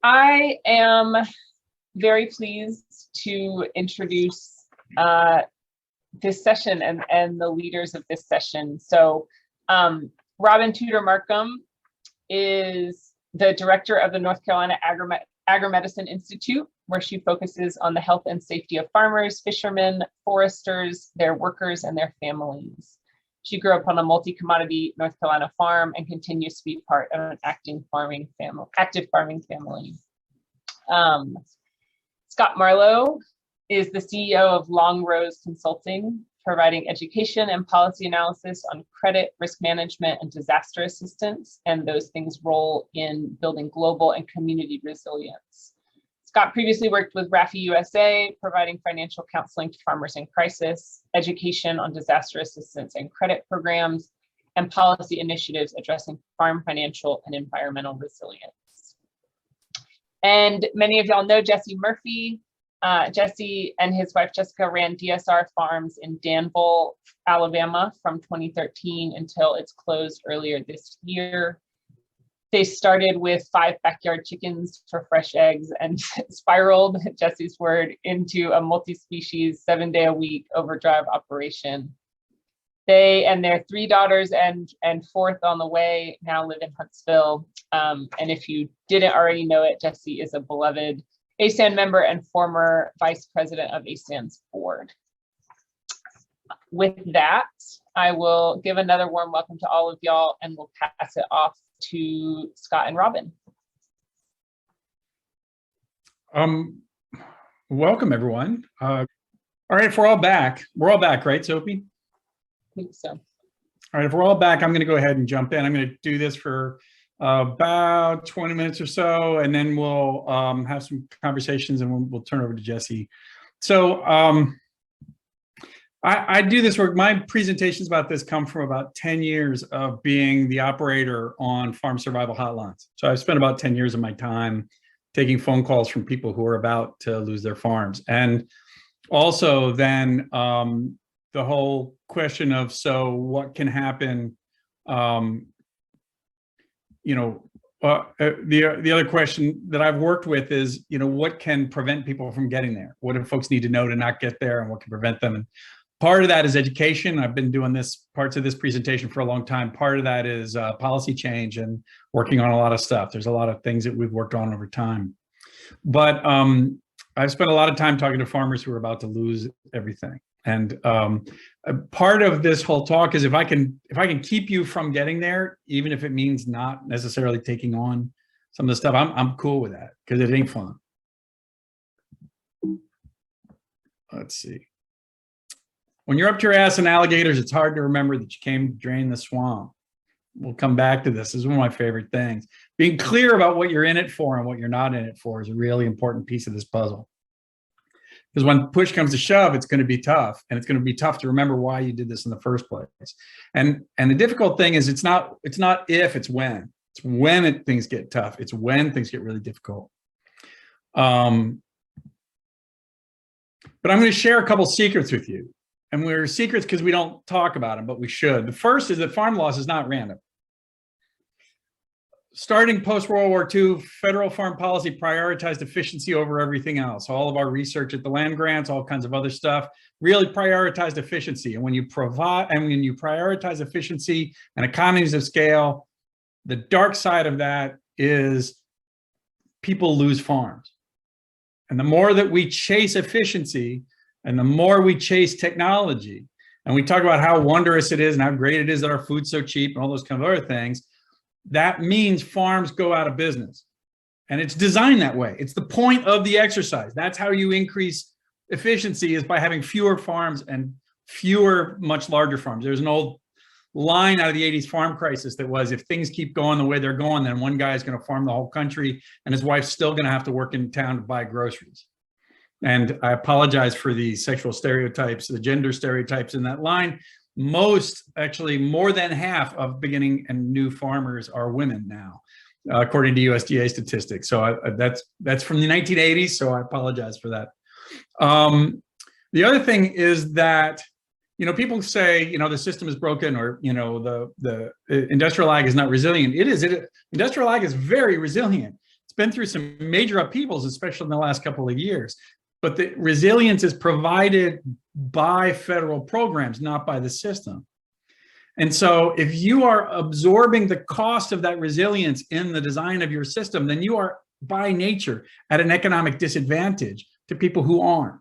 I am very pleased to introduce this session and the leaders of this session. So Robin Tudor Markham is the director of the North Carolina Agri-Medicine Institute, where she focuses on the health and safety of farmers, fishermen, foresters, their workers, and their families. She grew up on a multi-commodity North Carolina farm and continues to be part of an active farming family. Scott Marlowe is the CEO of Long Rose Consulting, providing education and policy analysis on credit, risk management, and disaster assistance, and those things roll in building global and community resilience. Scott previously worked with RAFI USA, providing financial counseling to farmers in crisis, education on disaster assistance and credit programs, and policy initiatives addressing farm financial and environmental resilience. And many of y'all know Jesse Murphy. Jesse and his wife Jessica ran DSR Farms in Danville, Alabama from 2013 until it's closed earlier this year. They started with 5 backyard chickens for fresh eggs and spiraled, Jesse's word, into a multi-species 7-day-a-week overdrive operation. They and their 3 daughters and 4th on the way now live in Huntsville. And if you didn't already know it, Jesse is a beloved ASAN member and former vice president of ASAN's board. With that, I will give another warm welcome to all of y'all and we'll pass it off to Scott and Robin. Welcome everyone. All right, if we're all back, right, Sophie? I think so. All right, if we're all back, I'm going to go ahead and jump in. I'm going to do this for about 20 minutes or so, and then we'll have some conversations and we'll turn over to Jesse. So I do this work. My presentations about this come from about 10 years of being the operator on farm survival hotlines. So I've spent about 10 years of my time taking phone calls from people who are about to lose their farms. And also then the whole question of, so what can happen, the other question that I've worked with is, what can prevent people from getting there? What do folks need to know to not get there, and what can prevent them? And part of that is education. I've been doing parts of this presentation for a long time. Part of that is policy change and working on a lot of stuff. There's a lot of things that we've worked on over time. But I've spent a lot of time talking to farmers who are about to lose everything. And part of this whole talk is if I can keep you from getting there, even if it means not necessarily taking on some of the stuff, I'm cool with that because it ain't fun. Let's see. When you're up to your ass in alligators, it's hard to remember that you came to drain the swamp. We'll come back to this. This is one of my favorite things. Being clear about what you're in it for and what you're not in it for is a really important piece of this puzzle. Because when push comes to shove, it's going to be tough, and it's going to be tough to remember why you did this in the first place. And the difficult thing is it's not if, it's when. It's when things get tough. It's when things get really difficult. But I'm going to share a couple secrets with you. And we're secrets because we don't talk about them, but we should. The first is that farm loss is not random. Starting post-World War II, federal farm policy prioritized efficiency over everything else. All of our research at the land grants, all kinds of other stuff, really prioritized efficiency. And when you prioritize efficiency and economies of scale, the dark side of that is people lose farms. And the more that we chase efficiency and the more we chase technology, and we talk about how wondrous it is and how great it is that our food's so cheap and all those kind of other things, that means farms go out of business. And it's designed that way. It's the point of the exercise. That's how you increase efficiency, is by having fewer farms and fewer, much larger farms. There's an old line out of the 80s farm crisis that was, if things keep going the way they're going, then one guy's going to farm the whole country and his wife's still going to have to work in town to buy groceries. And I apologize for the sexual stereotypes, the gender stereotypes in that line. Actually more than half of beginning and new farmers are women now, according to USDA statistics. So that's from the 1980s, so I apologize for that. The other thing is that, people say, the system is broken, or, the industrial ag is not resilient. It is. Industrial ag is very resilient. It's been through some major upheavals, especially in the last couple of years. But the resilience is provided by federal programs, not by the system. And so if you are absorbing the cost of that resilience in the design of your system, then you are by nature at an economic disadvantage to people who aren't.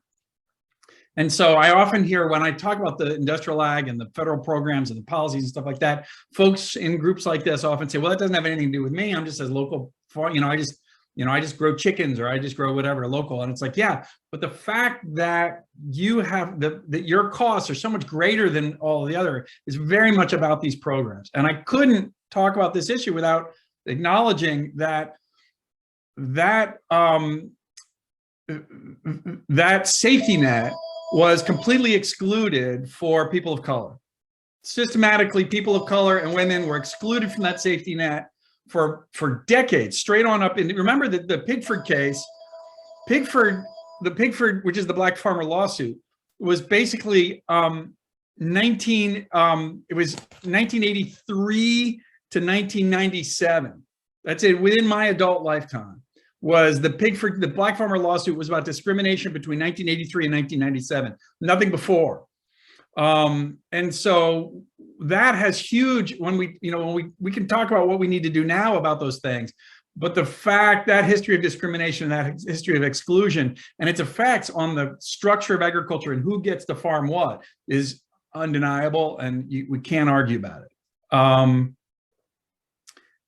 And so I often hear when I talk about the industrial ag and the federal programs and the policies and stuff like that, folks in groups like this often say, well, that doesn't have anything to do with me. I'm just a local, I just grow chickens, or I just grow whatever local. And it's like, yeah, but the fact that you have that your costs are so much greater than all the other is very much about these programs. And I couldn't talk about this issue without acknowledging that safety net was completely excluded for people of color. Systematically, people of color and women were excluded from that safety net for decades, straight on up. And remember that the Pigford case, the Pigford, which is the black farmer lawsuit, was basically it was 1983 to 1997. That's it, within my adult lifetime. Was the black farmer lawsuit was about discrimination between 1983 and 1997, nothing before. And so that has huge, when we can talk about what we need to do now about those things, but the fact that history of discrimination, that history of exclusion and its effects on the structure of agriculture and who gets to farm what is undeniable, and we can't argue about it.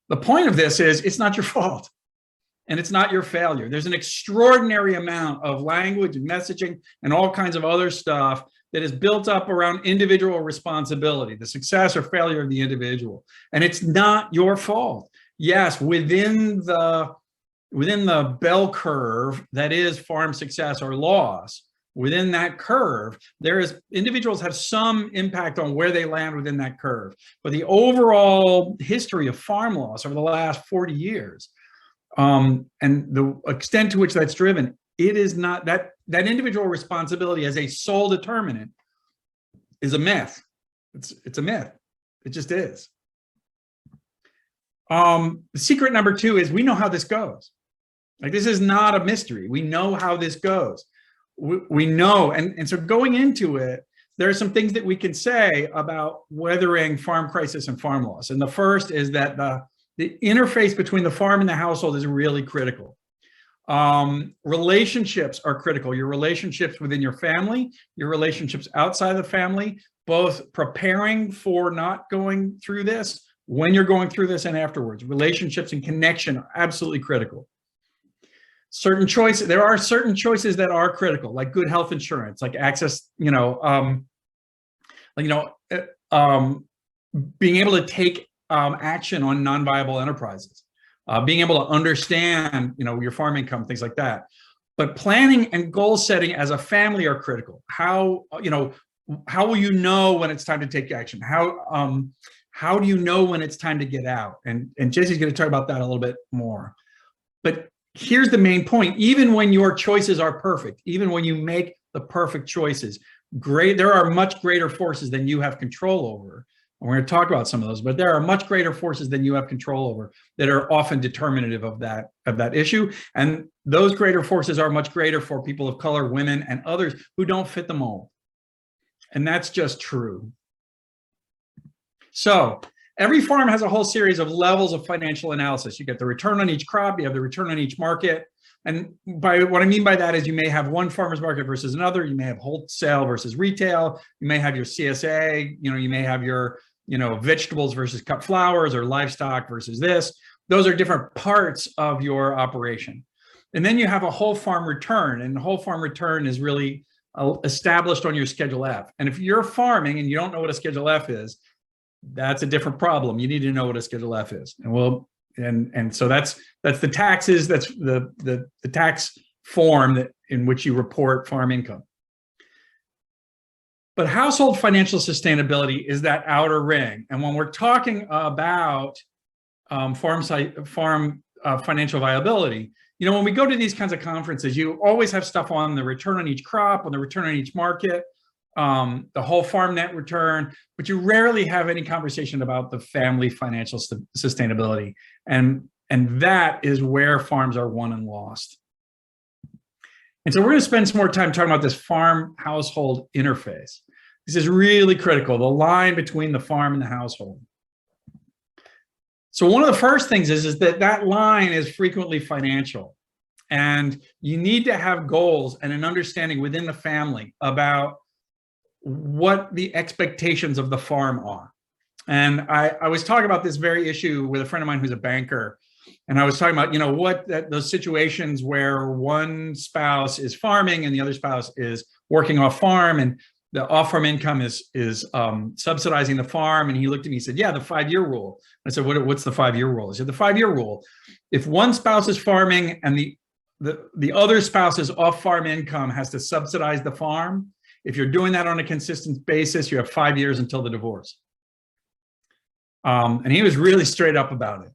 The point of this is it's not your fault. And it's not your failure. There's an extraordinary amount of language and messaging and all kinds of other stuff that is built up around individual responsibility, the success or failure of the individual. And it's not your fault. Yes, within the bell curve that is farm success or loss, within that curve, individuals have some impact on where they land within that curve. But the overall history of farm loss over the last 40 years, and the extent to which that's driven, it is not that individual responsibility as a sole determinant is a myth. It's a myth. It just is. Secret number 2 is we know how this goes. Like, this is not a mystery. We know how this goes. We know, and so going into it, there are some things that we can say about weathering farm crisis and farm loss. And the first is that the interface between the farm and the household is really critical. Relationships are critical. Your relationships within your family, your relationships outside the family, both preparing for not going through this, when you're going through this, and afterwards. Relationships and connection are absolutely critical. There are certain choices that are critical, like good health insurance, like access, being able to take action on non-viable enterprises, being able to understand, your farm income, things like that. But planning and goal setting as a family are critical. How will you know when it's time to take action? How do you know when it's time to get out? And Jesse's going to talk about that a little bit more. But here's the main point: even when your choices are perfect, even when you make the perfect choices, there are much greater forces than you have control over. And we're going to talk about some of those, but there are much greater forces than you have control over that are often determinative of that issue. And those greater forces are much greater for people of color, women, and others who don't fit the mold. And that's just true. So every farm has a whole series of levels of financial analysis. You get the return on each crop, you have the return on each market. And by what I mean by that is you may have one farmer's market versus another. You may have wholesale versus retail. You may have your CSA, you may have your, vegetables versus cut flowers, or livestock versus this. Those are different parts of your operation. And then you have a whole farm return, and the whole farm return is really established on your Schedule F. And if you're farming and you don't know what a Schedule F is, that's a different problem. You need to know what a Schedule F is. And so that's the taxes, that's the tax form in which you report farm income. But household financial sustainability is that outer ring. And when we're talking about farm financial viability, when we go to these kinds of conferences, you always have stuff on the return on each crop, on the return on each market, the whole farm net return, but you rarely have any conversation about the family financial sustainability. And And that is where farms are won and lost. And so we're going to spend some more time talking about this farm household interface. This is really critical, the line between the farm and the household. So one of the first things is that that line is frequently financial. And you need to have goals and an understanding within the family about what the expectations of the farm are. And I was talking about this very issue with a friend of mine who's a banker. And I was talking about, those situations where one spouse is farming and the other spouse is working off farm, and the off-farm income is subsidizing the farm. And he looked at me and said, yeah, the 5-year rule. I said, what's the 5-year rule? He said, the 5-year rule, if one spouse is farming and the other spouse's off-farm income has to subsidize the farm, if you're doing that on a consistent basis, you have 5 years until the divorce. And he was really straight up about it.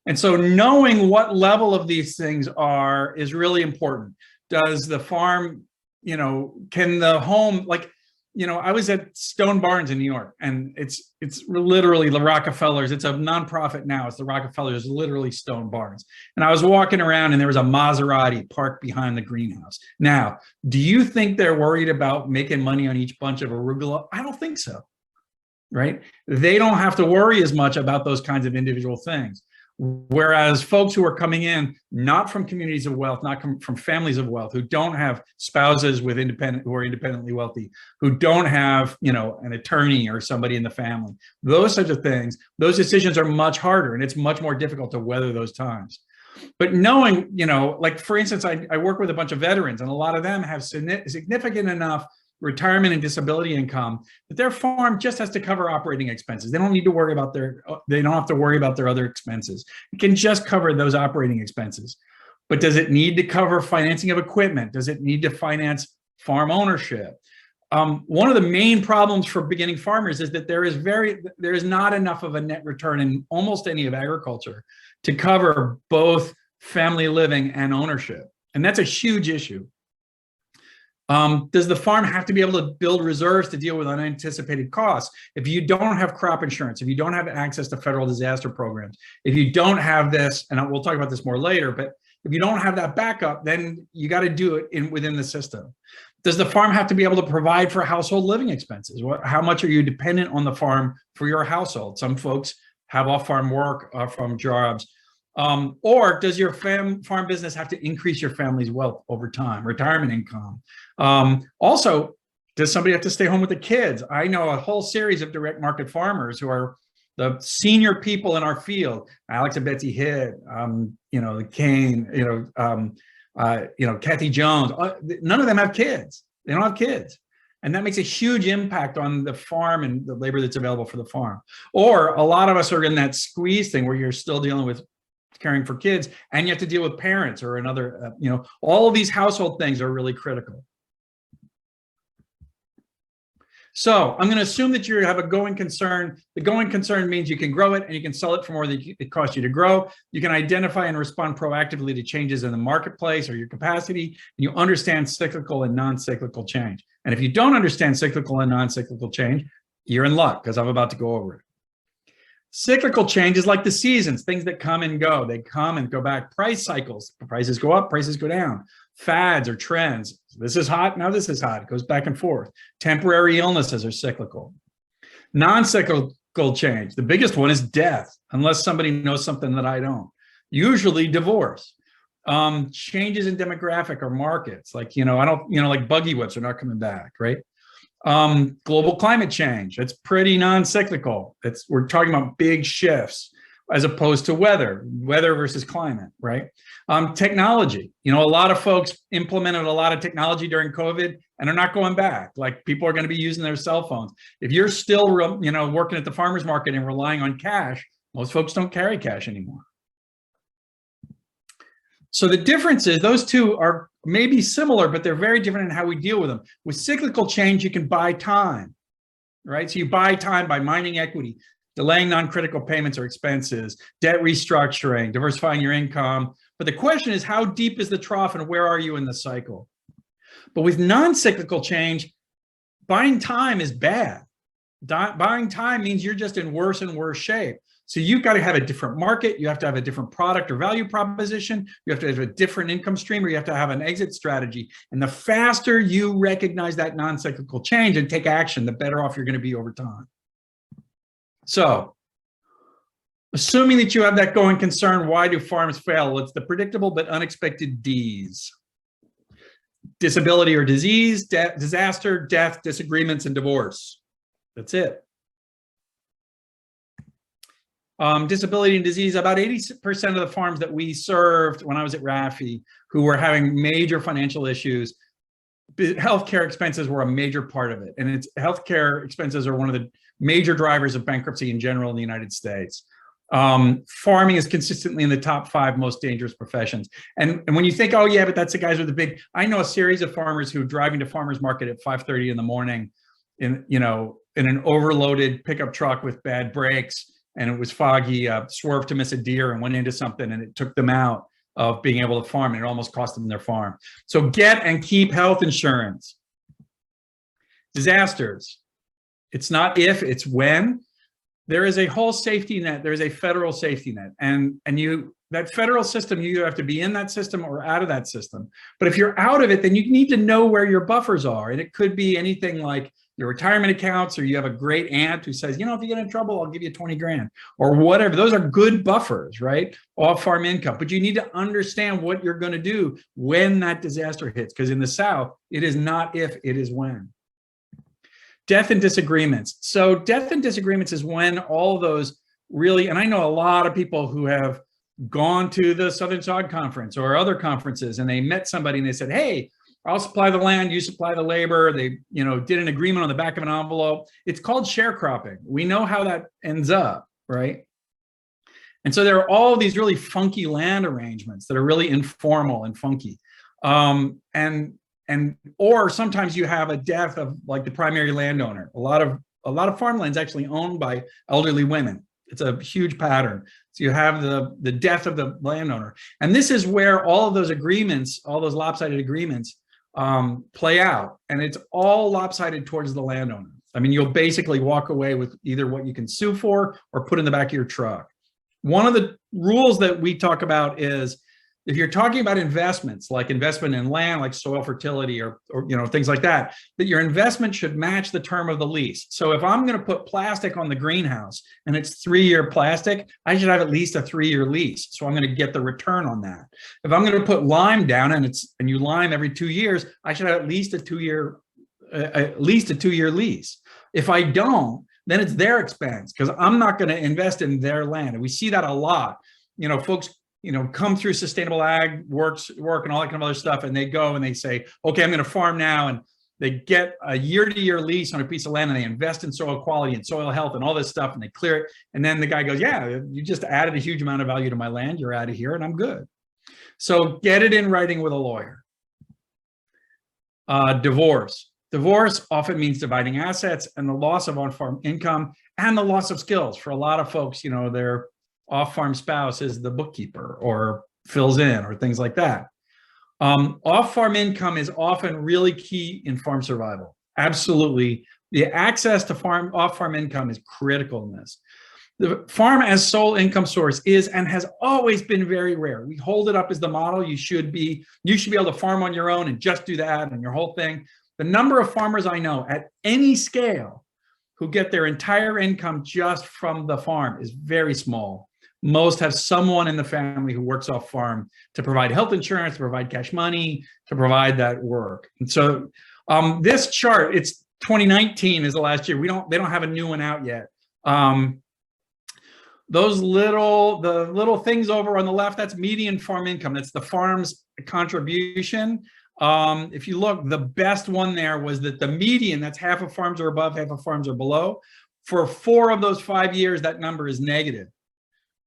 And so knowing what level of these things are is really important. Does the farm, can the home, I was at Stone Barns in New York, and it's literally the Rockefellers. It's a nonprofit now. It's the Rockefellers, literally Stone Barns. And I was walking around and there was a Maserati parked behind the greenhouse. Now, do you think they're worried about making money on each bunch of arugula? I don't think so, right? They don't have to worry as much about those kinds of individual things. Whereas folks who are coming in, not from communities of wealth, not from families of wealth, who don't have spouses who are independently wealthy, who don't have, an attorney or somebody in the family, those such of things, those decisions are much harder, and it's much more difficult to weather those times. But knowing, for instance, I work with a bunch of veterans, and a lot of them have significant enough retirement and disability income that their farm just has to cover operating expenses. They don't need to worry about they don't have to worry about their other expenses. It can just cover those operating expenses. But does it need to cover financing of equipment? Does it need to finance farm ownership? One of the main problems for beginning farmers is that there is not enough of a net return in almost any of agriculture to cover both family living and ownership. And that's a huge issue. Does the farm have to be able to build reserves to deal with unanticipated costs? If you don't have crop insurance, if you don't have access to federal disaster programs, if you don't have this, and we'll talk about this more later, but if you don't have that backup, then you got to do it within the system. Does the farm have to be able to provide for household living expenses? How much are you dependent on the farm for your household? Some folks have off-farm work, off-farm jobs. Or does your farm business have to increase your family's wealth over time, retirement income? Also, does somebody have to stay home with the kids? I know a whole series of direct market farmers who are the senior people in our field, Alex and Betsy Hitt, Kane, Kathy Jones. None of them have kids. They don't have kids. And that makes a huge impact on the farm and the labor that's available for the farm. Or a lot of us are in that squeeze thing where you're still dealing with caring for kids, and you have to deal with parents or another, all of these household things are really critical. So I'm going to assume that you have a going concern. The going concern means you can grow it and you can sell it for more than it costs you to grow. You can identify and respond proactively to changes in the marketplace or your capacity, and you understand cyclical and non-cyclical change. And if you don't understand cyclical and non-cyclical change, you're in luck, because I'm about to go over it. Cyclical change is like the seasons, things that come and go. They come and go back. Price cycles, prices go up, prices go down. Fads or trends. This is hot, now this is hot. It goes back and forth. Temporary illnesses are cyclical. Non-cyclical change, the biggest one is death, unless somebody knows something that I don't. Usually divorce. Changes in demographic or markets, like, like buggy whips are not coming back, right? Global climate change, it's pretty non-cyclical. We're talking about big shifts as opposed to weather versus climate, right? Technology, a lot of folks implemented a lot of technology during COVID and are not going back. Like, people are going to be using their cell phones. If you're still, working at the farmer's market and relying on cash, most folks don't carry cash anymore. So the difference is those two are maybe similar, but they're very different in how we deal with them. With cyclical change, you can buy time, right? So you buy time by mining equity, delaying non-critical payments or expenses, debt restructuring, diversifying your income. But the question is, how deep is the trough and where are you in the cycle? But with non-cyclical change, buying time is bad. Buying time means you're just in worse and worse shape. So you've got to have a different market. You have to have a different product or value proposition. You have to have a different income stream, or you have to have an exit strategy. And the faster you recognize that non-cyclical change and take action, the better off you're going to be over time. So assuming that you have that going concern, why do farms fail? Well, it's the predictable but unexpected Ds. Disability or disease, disaster, death, disagreements, and divorce. That's it. Disability and disease, about 80% of the farms that we served when I was at RAFI who were having major financial issues, healthcare expenses were a major part of it. And healthcare expenses are one of the major drivers of bankruptcy in general in the United States. Farming is consistently in the top 5 most dangerous professions. And when you think, oh yeah, but that's the guys with the big, I know a series of farmers who are driving to farmers market at 5:30 in the morning in an overloaded pickup truck with bad brakes, and it was foggy, swerved to miss a deer and went into something, and it took them out of being able to farm, and it almost cost them their farm. So get and keep health insurance. Disasters. It's not if, it's when. There is a whole safety net. There is a federal safety net. And that federal system, you have to be in that system or out of that system. But if you're out of it, then you need to know where your buffers are. And it could be anything like your retirement accounts, or you have a great aunt who says, if you get in trouble, I'll give you 20 grand or whatever. Those are good buffers, right? Off-farm income. But you need to understand what you're going to do when that disaster hits. Because in the South, it is not if, it is when. Death and disagreements. So death and disagreements is when all those really, and I know a lot of people who have gone to the Southern Sod Conference or other conferences, and they met somebody and they said, hey, I'll supply the land, you supply the labor. They, did an agreement on the back of an envelope. It's called sharecropping. We know how that ends up, right? And so there are all these really funky land arrangements that are really informal and funky. Or sometimes you have a death of like the primary landowner. A lot of farmland is actually owned by elderly women. It's a huge pattern. So you have the death of the landowner. And this is where all of those agreements, all those lopsided agreements play out. And it's all lopsided towards the landowner. I mean, you'll basically walk away with either what you can sue for or put in the back of your truck. One of the rules that we talk about is, if you're talking about investments, like investment in land, like soil fertility or things like that, that your investment should match the term of the lease. So if I'm going to put plastic on the greenhouse and it's 3-year plastic, I should have at least a 3-year lease. So I'm going to get the return on that. If I'm going to put lime down and you lime every 2 years, I should have at least a 2-year lease. If I don't, then it's their expense, because I'm not going to invest in their land. And we see that a lot. Folks come through sustainable ag work and all that kind of other stuff. And they go and they say, okay, I'm going to farm now. And they get a year-to-year lease on a piece of land, and they invest in soil quality and soil health and all this stuff, and they clear it. And then the guy goes, yeah, you just added a huge amount of value to my land. You're out of here and I'm good. So get it in writing with a lawyer. Divorce. Divorce often means dividing assets and the loss of on-farm income and the loss of skills. For a lot of folks, their off-farm spouse is the bookkeeper or fills in or things like that. Off-farm income is often really key in farm survival. Absolutely. The access to off-farm income is critical in this. The farm as sole income source is and has always been very rare. We hold it up as the model. You should be able to farm on your own and just do that and your whole thing. The number of farmers I know at any scale who get their entire income just from the farm is very small. Most have someone in the family who works off farm to provide health insurance, to provide cash money, to provide that work. And so this chart, it's 2019 is the last year. They don't have a new one out yet. The little things over on the left, that's median farm income. That's the farm's contribution. If you look, the best one there was that the median, that's half of farms are above, half of farms are below. For 4 of those 5 years, that number is negative.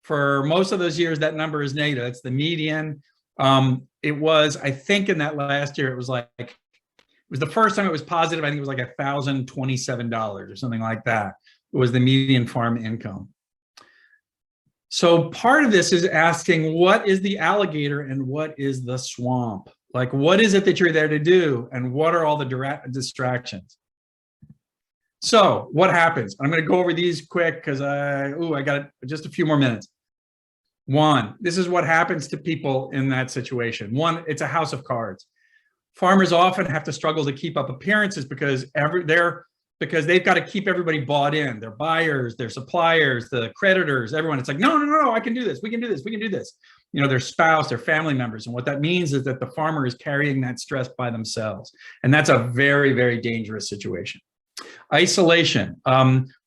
For most of those years, that number is negative. That's the median. It was, I think in that last year, it was the first time it was positive. I think it was like $1,027 or something like that. It was the median farm income. So part of this is asking, what is the alligator and what is the swamp? Like, what is it that you're there to do? And what are all the distractions? So what happens? I'm going to go over these quick because I got just a few more minutes. One, this is what happens to people in that situation. One, it's a house of cards. Farmers often have to struggle to keep up appearances because they've got to keep everybody bought in. Their buyers, their suppliers, the creditors, everyone. It's like, no, I can do this. We can do this. We can do this. You know, their spouse, their family members. And what that means is that the farmer is carrying that stress by themselves. And that's a very, very dangerous situation. Isolation,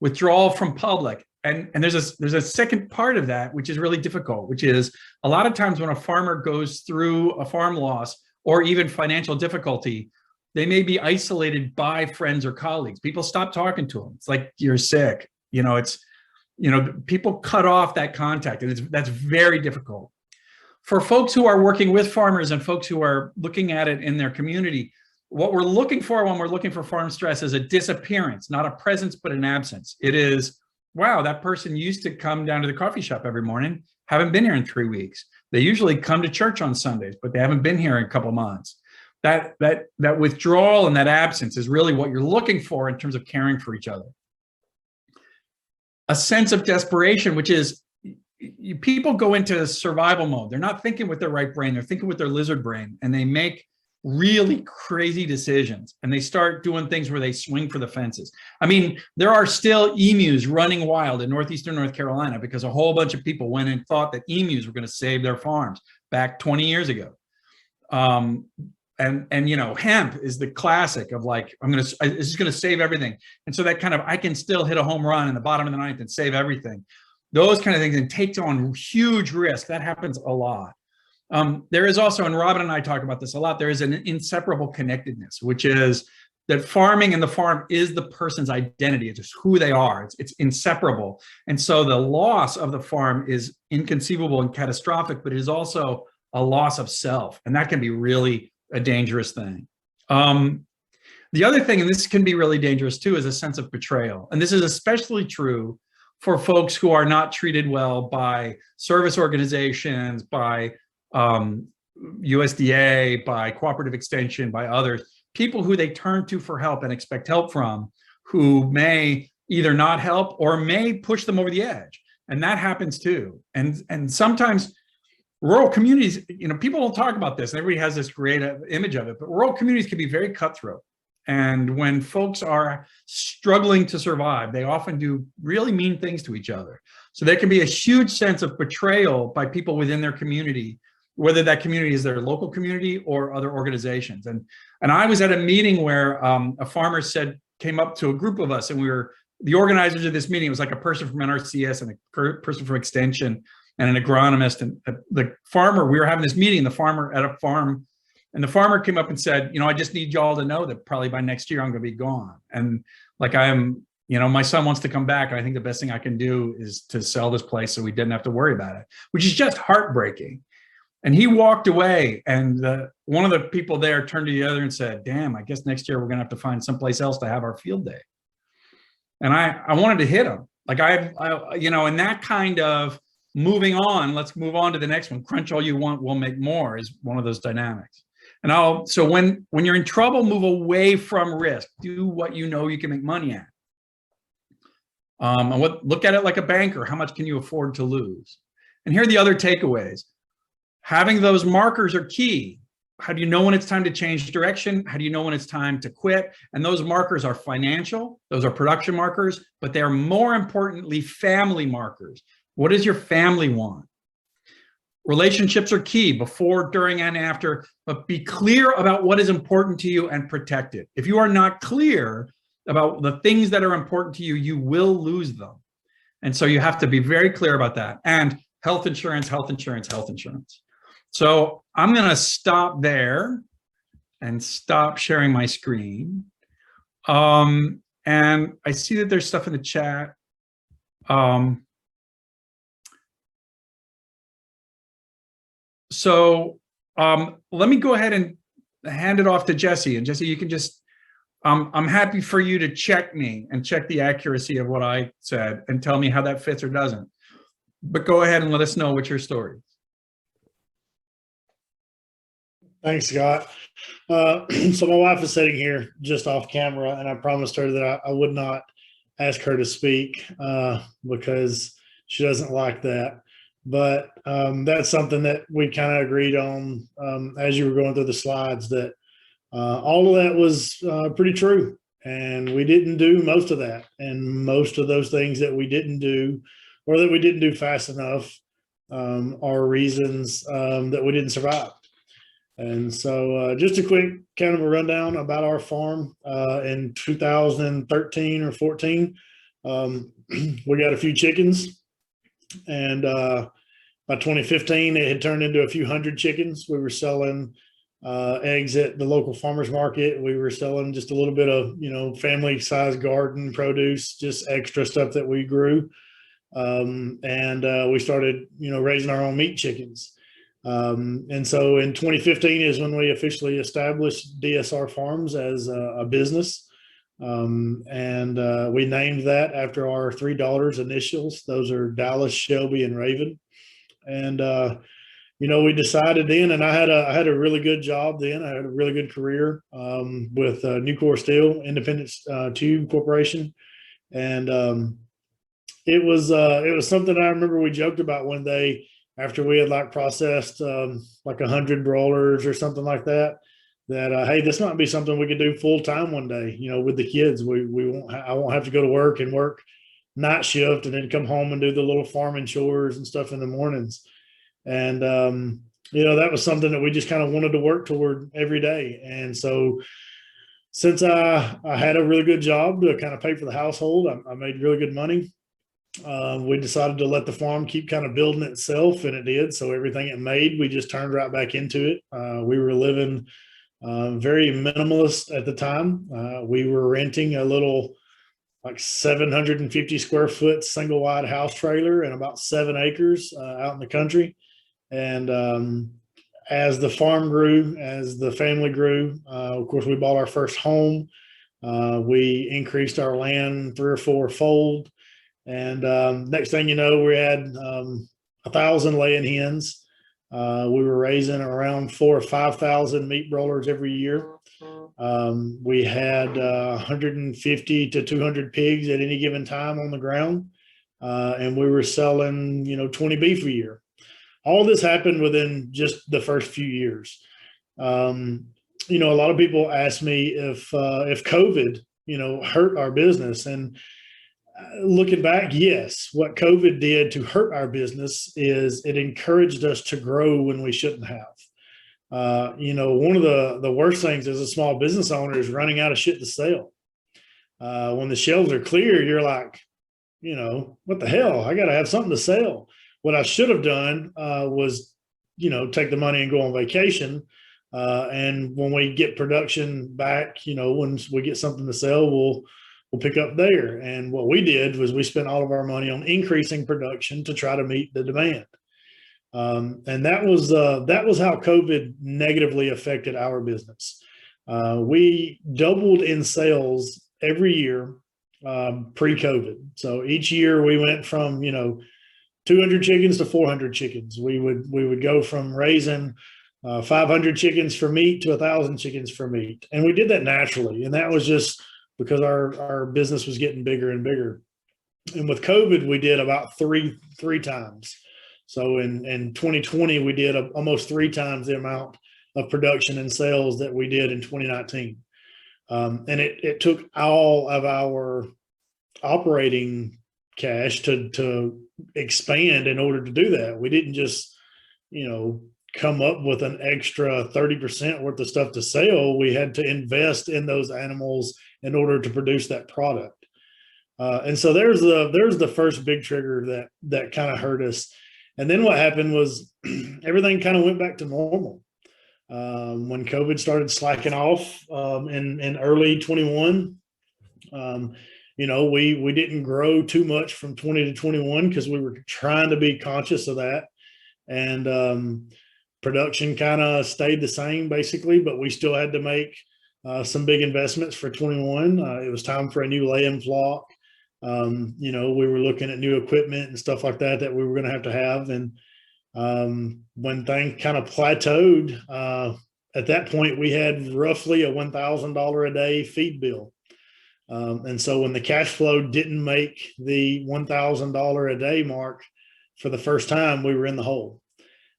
withdrawal from public. And there's a second part of that, which is really difficult, which is a lot of times when a farmer goes through a farm loss or even financial difficulty, they may be isolated by friends or colleagues. People stop talking to them. It's like, you're sick. You know, people cut off that contact, and that's very difficult. For folks who are working with farmers and folks who are looking at it in their community, what we're looking for when we're looking for farm stress is a disappearance, not a presence, but an absence. It is, wow, that person used to come down to the coffee shop every morning, haven't been here in 3 weeks. They usually come to church on Sundays, but they haven't been here in a couple months. That withdrawal and that absence is really what you're looking for in terms of caring for each other. A sense of desperation, which is people go into survival mode. They're not thinking with their right brain, they're thinking with their lizard brain, and they make really crazy decisions, and they start doing things where they swing for the fences. I mean, there are still emus running wild in northeastern North Carolina because a whole bunch of people went and thought that emus were going to save their farms back 20 years ago. And you know, hemp is the classic of like, this is going to save everything. And so that kind of, I can still hit a home run in the bottom of the ninth and save everything. Those kind of things, and take on huge risk. That happens a lot. There is also, and Robin and I talk about this a lot, there is an inseparable connectedness, which is that farming and the farm is the person's identity. It's just who they are. It's inseparable. And so the loss of the farm is inconceivable and catastrophic, but it is also a loss of self. And that can be really a dangerous thing. The other thing, and this can be really dangerous too, is a sense of betrayal. And this is especially true for folks who are not treated well by service organizations, by USDA, by cooperative extension, by others, people who they turn to for help and expect help from, who may either not help or may push them over the edge. And that happens too. And sometimes rural communities, you know, people don't talk about this, and everybody has this great image of it, but rural communities can be very cutthroat. And when folks are struggling to survive, they often do really mean things to each other. So there can be a huge sense of betrayal by people within their community, whether that community is their local community or other organizations. And I was at a meeting where a farmer came up to a group of us, and we were the organizers of this meeting. It was like a person from NRCS and a person from Extension and an agronomist. And the farmer, we were having this meeting, the farmer at a farm, and the farmer came up and said, you know, I just need y'all to know that probably by next year I'm going to be gone. And like, you know, my son wants to come back, and I think the best thing I can do is to sell this place so we didn't have to worry about it, which is just heartbreaking. And he walked away, and one of the people there turned to the other and said, damn, I guess next year we're going to have to find someplace else to have our field day. And I wanted to hit him. Like you know, and that kind of moving on, let's move on to the next one. Crunch all you want, we'll make more is one of those dynamics. And so when you're in trouble, move away from risk. Do what you know you can make money at. And look at it like a banker. How much can you afford to lose? And here are the other takeaways. Having those markers are key. How do you know when it's time to change direction? How do you know when it's time to quit? And those markers are financial, those are production markers, but they're more importantly family markers. What does your family want? Relationships are key, before, during, and after, but be clear about what is important to you and protect it. If you are not clear about the things that are important to you, you will lose them. And so you have to be very clear about that. And health insurance, health insurance, health insurance. So I'm going to stop there and stop sharing my screen. And I see that there's stuff in the chat. So let me go ahead and hand it off to Jesse. And Jesse, you can just, I'm happy for you to check me and check the accuracy of what I said and tell me how that fits or doesn't. But go ahead and let us know what's your story. Thanks, Scott. So my wife is sitting here just off camera, and I promised her that I would not ask her to speak because she doesn't like that. But that's something that we kind of agreed on as you were going through the slides, that all of that was pretty true. And we didn't do most of that. And most of those things that we didn't do, or that we didn't do fast enough, are reasons that we didn't survive. And so just a quick kind of a rundown about our farm. In 2013 or 14, we got a few chickens. And by 2015, it had turned into a few hundred chickens. We were selling eggs at the local farmers market. We were selling just a little bit of, family size garden produce, just extra stuff that we grew. And we started, raising our own meat chickens. And so in 2015 is when we officially established DSR Farms as a business. And we named that after our three daughters' initials. Those are Dallas, Shelby, and Raven. And, we decided then, and I had a really good job then. I had a really good career with Nucor Steel, Independent Tube Corporation. And it was something I remember we joked about one day after we had processed like 100 broilers or something like that, hey, this might be something we could do full time one day, with the kids. I won't have to go to work and work night shift and then come home and do the little farming chores and stuff in the mornings. And, that was something that we just kind of wanted to work toward every day. And so since I had a really good job to kind of pay for the household, I made really good money. We decided to let the farm keep kind of building itself, and it did. So everything it made, we just turned right back into it. We were living very minimalist at the time. We were renting a little 750 square foot single wide house trailer and about 7 acres out in the country. And as the farm grew, as the family grew, of course, we bought our first home. We increased our land 3 or 4 fold. And next thing you know, we had 1,000 laying hens. We were raising around 4,000 or 5,000 meat broilers every year. We had 150 to 200 pigs at any given time on the ground. And we were selling, 20 beef a year. All this happened within just the first few years. A lot of people ask me if COVID, hurt our business. And looking back, yes, what COVID did to hurt our business is it encouraged us to grow when we shouldn't have. One of the worst things as a small business owner is running out of shit to sell. When the shelves are clear, you're like, what the hell? I got to have something to sell. What I should have done was, take the money and go on vacation. And when we get production back, when we get something to sell, we'll pick up there. And what we did was we spent all of our money on increasing production to try to meet the demand. And that was how COVID negatively affected our business. We doubled in sales every year pre-COVID. So each year we went from 200 chickens to 400 chickens. We would go from raising 500 chickens for meat to 1,000 chickens for meat, and we did that naturally. And that was just because our business was getting bigger and bigger. And with COVID, we did about three times. So in 2020, we did almost 3 times the amount of production and sales that we did in 2019. And it took all of our operating cash to expand in order to do that. We didn't just, come up with an extra 30% worth of stuff to sell. We had to invest in those animals in order to produce that product. And so there's the first big trigger that kind of hurt us. And then what happened was everything kind of went back to normal. When COVID started slacking off in early 21, we didn't grow too much from 20 to 21 because we were trying to be conscious of that. And production kind of stayed the same basically, but we still had to make some big investments for 21. It was time for a new laying flock. We were looking at new equipment and stuff like that we were going to have. And when things kind of plateaued at that point, we had roughly a $1,000 a day feed bill. And so when the cash flow didn't make the $1,000 a day mark for the first time, we were in the hole.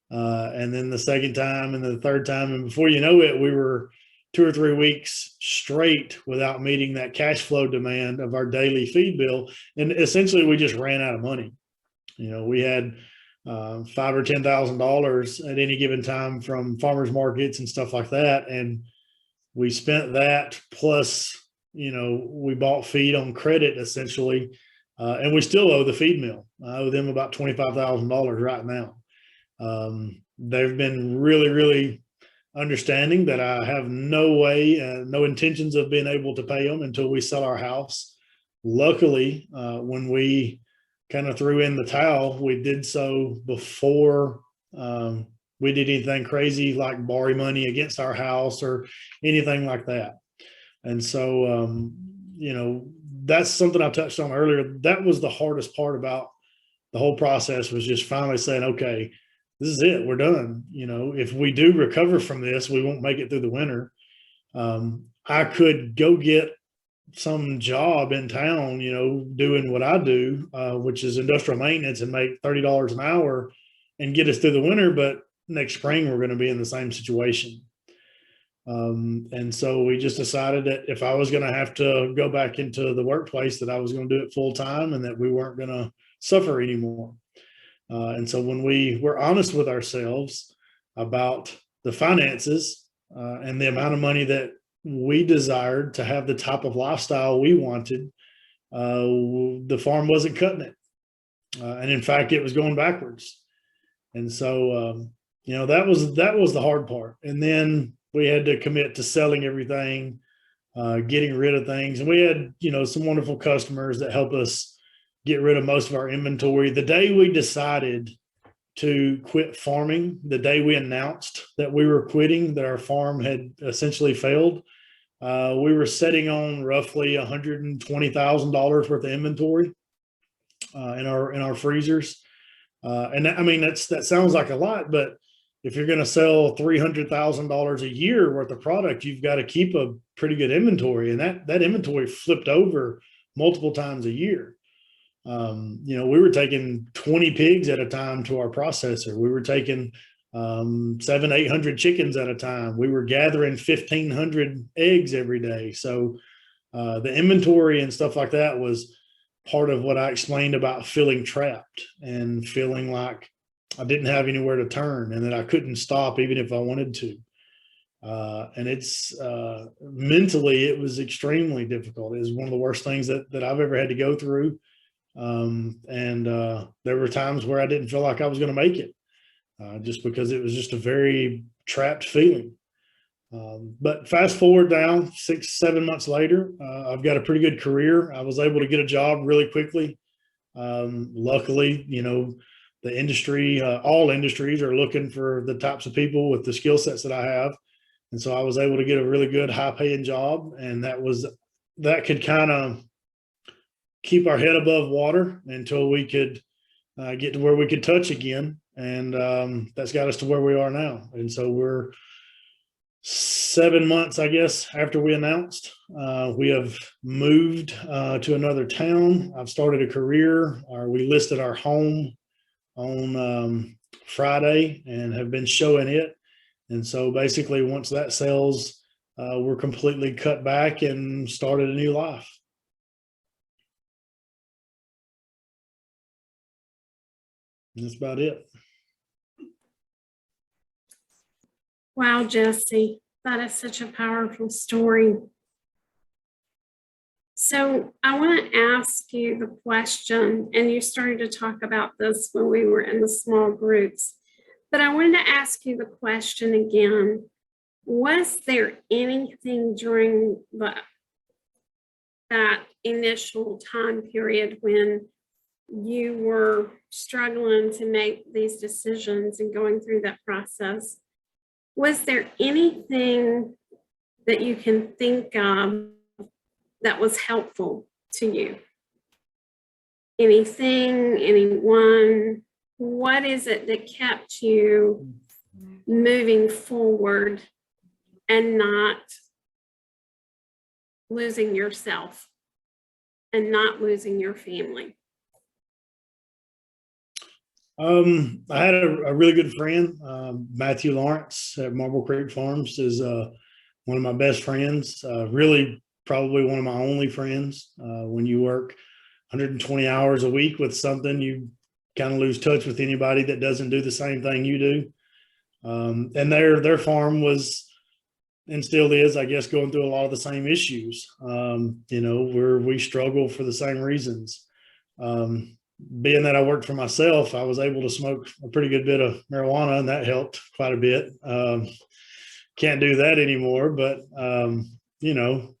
And then the second time and the third time, and before you know it, we were 2 or 3 weeks straight without meeting that cash flow demand of our daily feed bill. And essentially we just ran out of money. You know, we had $5,000 or $10,000 at any given time from farmers markets and stuff like that. And we spent that plus, you know, we bought feed on credit essentially. And we still owe the feed mill. I owe them about $25,000 right now. They've been really, really understanding that I have no way, no intentions of being able to pay them until we sell our house. Luckily, when we kind of threw in the towel, we did so before we did anything crazy like borrow money against our house or anything like that. And so, you know, that's something I touched on earlier. That was the hardest part about the whole process, was just finally saying, okay, this is it. We're done. You know, if we do recover from this, we won't make it through the winter. I could go get some job in town, you know, doing what I do, which is industrial maintenance, and make $30 an hour and get us through the winter. But next spring, we're going to be in the same situation. And so we just decided that if I was going to have to go back into the workplace, that I was going to do it full time and that we weren't going to suffer anymore. And so when we were honest with ourselves about the finances and the amount of money that we desired to have the type of lifestyle we wanted, the farm wasn't cutting it. And in fact, it was going backwards. And so, you know, that was the hard part. And then we had to commit to selling everything, getting rid of things. And we had, you know, some wonderful customers that helped us get rid of most of our inventory. The day we decided to quit farming, the day we announced that we were quitting, that our farm had essentially failed, we were sitting on roughly $120,000 worth of inventory in our freezers. And that, I mean, that sounds like a lot, but if you're going to sell $300,000 a year worth of product, you've got to keep a pretty good inventory. And that inventory flipped over multiple times a year. You know, we were taking 20 pigs at a time to our processor. We were taking 700-800 chickens at a time. We were gathering 1,500 eggs every day. So the inventory and stuff like that was part of what I explained about feeling trapped and feeling like I didn't have anywhere to turn and that I couldn't stop even if I wanted to. And it's mentally, it was extremely difficult. It was one of the worst things that I've ever had to go through. There were times where I didn't feel like I was going to make it, just because it was just a very trapped feeling. But fast forward now 6-7 months later, I've got a pretty good career. I was able to get a job really quickly. Luckily, you know, the industry, all industries are looking for the types of people with the skill sets that I have. And so I was able to get a really good high paying job. And that could kind of keep our head above water until we could get to where we could touch again. And that's got us to where we are now. And so we're 7 months, I guess, after we announced. We have moved to another town. I've started a career. We listed our home on Friday and have been showing it. And so basically once that sells, we're completely cut back and started a new life. And that's about it. Wow, Jesse, that is such a powerful story. So I want to ask you the question, and you started to talk about this when we were in the small groups, but I wanted to ask you the question again. Was there anything during that initial time period when you were struggling to make these decisions and going through that process? Was there anything that you can think of that was helpful to you? Anything, anyone? What is it that kept you moving forward and not losing yourself and not losing your family? I had a really good friend, Matthew Lawrence at Marble Creek Farms is one of my best friends, really probably one of my only friends. When you work 120 hours a week with something, you kind of lose touch with anybody that doesn't do the same thing you do. And their farm was, and still is, I guess, going through a lot of the same issues, where we struggle for the same reasons. Being that I worked for myself, I was able to smoke a pretty good bit of marijuana, and that helped quite a bit. Can't do that anymore, but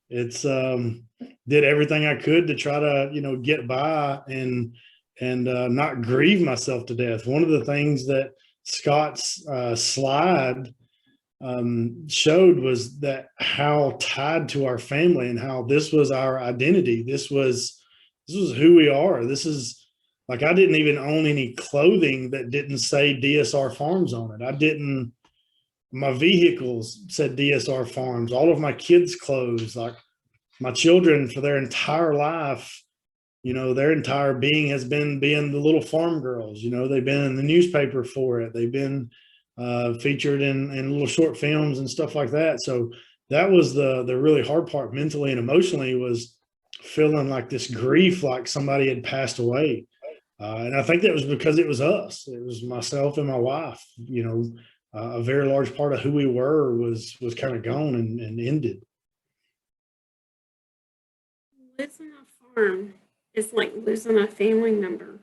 it's did everything I could to try to get by and not grieve myself to death. One of the things that Scott's slide showed was that how tied to our family and how this was our identity. This was who we are. This is like, I didn't even own any clothing that didn't say DSR Farms on it. My vehicles said DSR Farms. All of my kids' clothes, like my children for their entire life, their entire being has been being the little farm girls. They've been in the newspaper for it. They've been featured in little short films and stuff like that. So that was the really hard part mentally and emotionally, was feeling like this grief, like somebody had passed away. And I think that was because it was us. It was myself and my wife. A very large part of who we were was kind of gone and ended. Losing a farm is like losing a family member.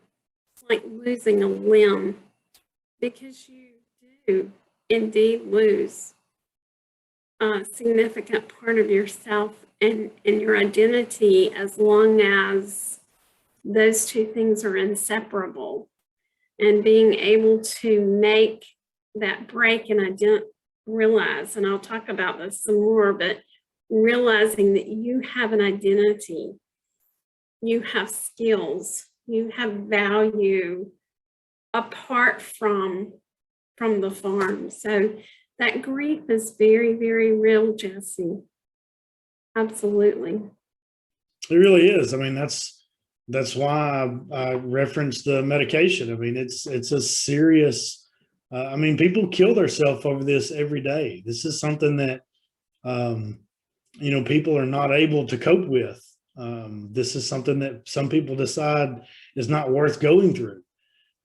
It's like losing a limb, because you do indeed lose a significant part of yourself and your identity, as long as those two things are inseparable. And being able to make that break and realize, and I'll talk about this some more, but realizing that you have an identity, you have skills, you have value apart from the farm. So that grief is very, very real, Jesse. Absolutely. It really is. I mean, that's why I referenced the medication. I mean, it's a serious, people kill themselves over this every day. This is something that, people are not able to cope with. This is something that some people decide is not worth going through.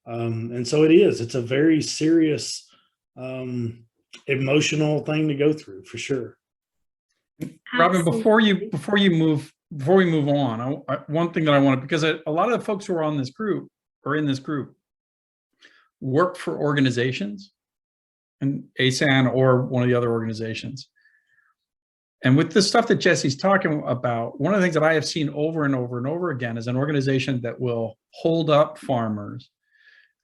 And so it is. It's a very serious, emotional thing to go through, for sure. Robin, before we move on, one thing that I want to, because a lot of the folks who are on this group or in this group work for organizations, and ASAN or one of the other organizations. And with the stuff that Jesse's talking about, one of the things that I have seen over and over and over again is an organization that will hold up farmers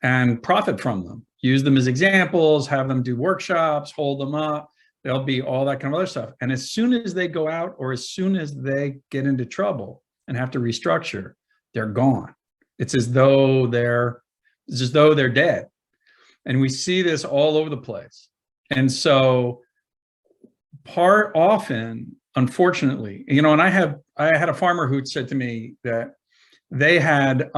and profit from them, use them as examples, have them do workshops, hold them up. There'll be all that kind of other stuff. And as soon as they go out, or as soon as they get into trouble and have to restructure, they're gone. It's as though they're dead. And we see this all over the place. And so often, unfortunately, and I had a farmer who said to me that they had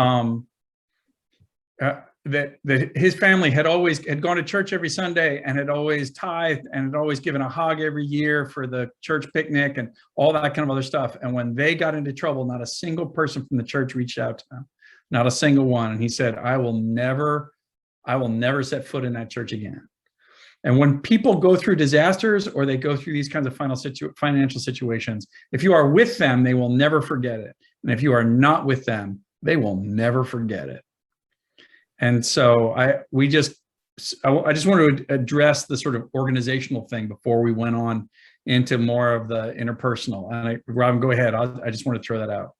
that his family had gone to church every Sunday and had always tithed and had always given a hog every year for the church picnic and all that kind of other stuff. And when they got into trouble, not a single person from the church reached out to them, not a single one. And he said, I will never set foot in that church again. And when people go through disasters or they go through these kinds of financial situations, if you are with them, they will never forget it. And if you are not with them, they will never forget it. And so I just wanted to address the sort of organizational thing before we went on into more of the interpersonal. And Robin, go ahead. I just want to throw that out.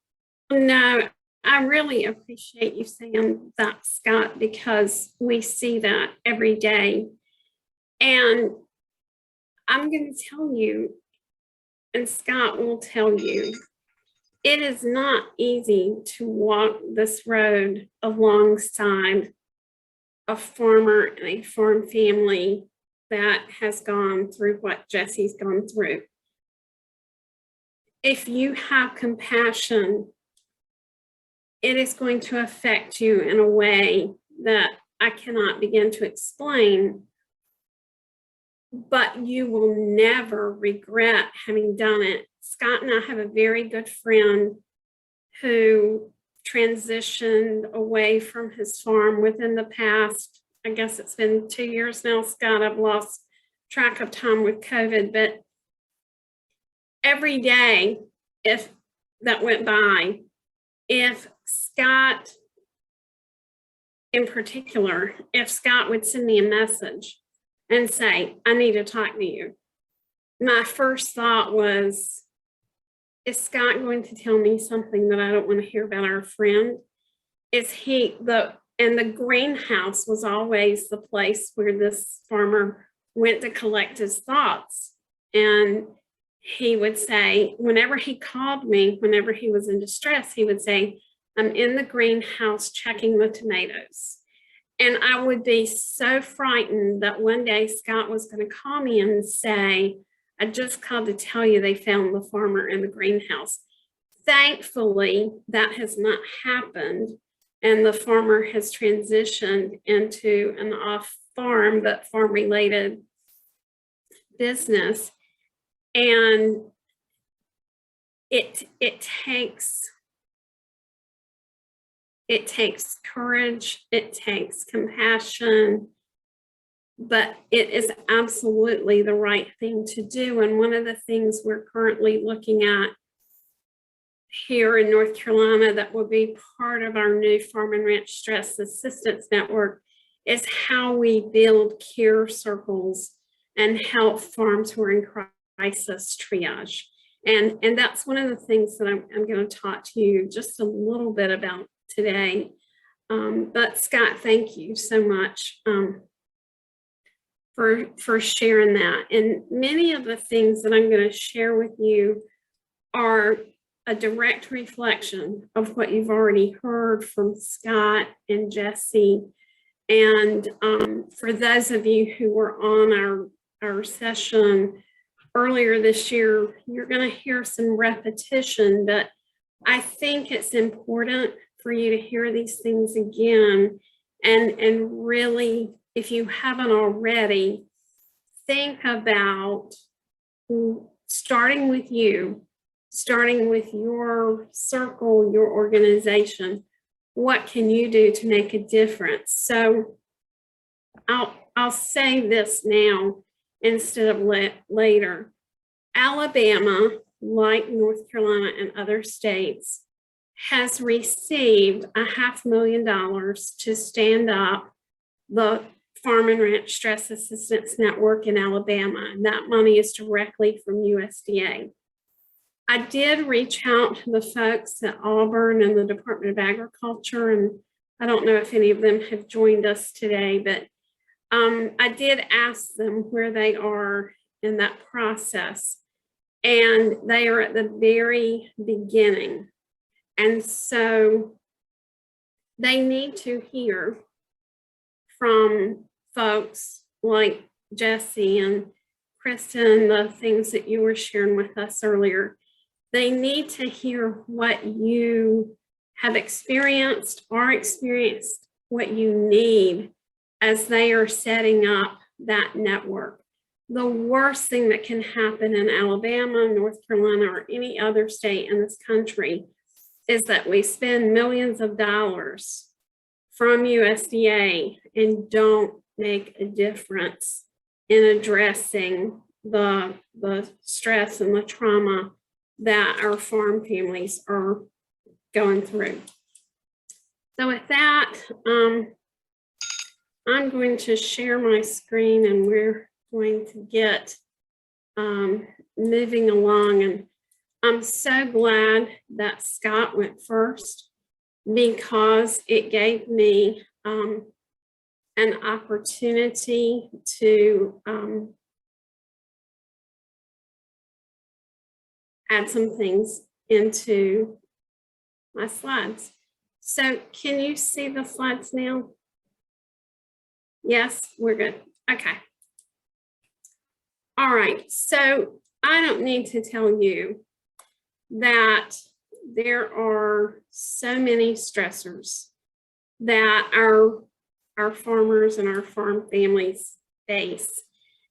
No, I really appreciate you saying that, Scott, because we see that every day. And I'm going to tell you, and Scott will tell you, it is not easy to walk this road alongside a farmer and a farm family that has gone through what Jesse's gone through. If you have compassion, it is going to affect you in a way that I cannot begin to explain, but you will never regret having done it. Scott and I have a very good friend who transitioned away from his farm within the past, I guess it's been 2 years now, Scott. I've lost track of time with COVID, but every day if that went by, if Scott in particular, if Scott would send me a message and say, I need to talk to you, my first thought was, is Scott going to tell me something that I don't want to hear about our friend? Is he and the greenhouse was always the place where this farmer went to collect his thoughts. And he would say, whenever he called me, whenever he was in distress, he would say, I'm in the greenhouse checking the tomatoes. And I would be so frightened that one day Scott was going to call me and say, I just called to tell you they found the farmer in the greenhouse. Thankfully, that has not happened. And the farmer has transitioned into an off-farm but farm-related business. And it takes courage, it takes compassion, but it is absolutely the right thing to do. And one of the things we're currently looking at here in North Carolina that will be part of our new Farm and Ranch Stress Assistance Network is how we build care circles and help farms who are in crisis triage. And that's one of the things that I'm going to talk to you just a little bit about today. But Scott, thank you so much for sharing that. And many of the things that I'm going to share with you are a direct reflection of what you've already heard from Scott and Jesse. And for those of you who were on our session earlier this year, you're going to hear some repetition, but I think it's important for you to hear these things again and really, if you haven't already, think about starting with you, starting with your circle, your organization. What can you do to make a difference? So I'll say this now instead of later. Alabama, like North Carolina and other states, has received $500,000 to stand up the Farm and Ranch Stress Assistance Network in Alabama, and that money is directly from USDA. I did reach out to the folks at Auburn and the Department of Agriculture, and I don't know if any of them have joined us today, but I did ask them where they are in that process, and they are at the very beginning. And so they need to hear from folks like Jesse and Kristen, the things that you were sharing with us earlier. They need to hear what you have experienced or experienced, what you need as they are setting up that network. The worst thing that can happen in Alabama, North Carolina, or any other state in this country is that we spend millions of dollars from USDA and don't make a difference in addressing the stress and the trauma that our farm families are going through. So with that, I'm going to share my screen and we're going to get moving along. And I'm so glad that Scott went first because it gave me an opportunity to add some things into my slides. So can you see the slides now? Yes, we're good. Okay. All right, so I don't need to tell you that there are so many stressors that our farmers and our farm families face.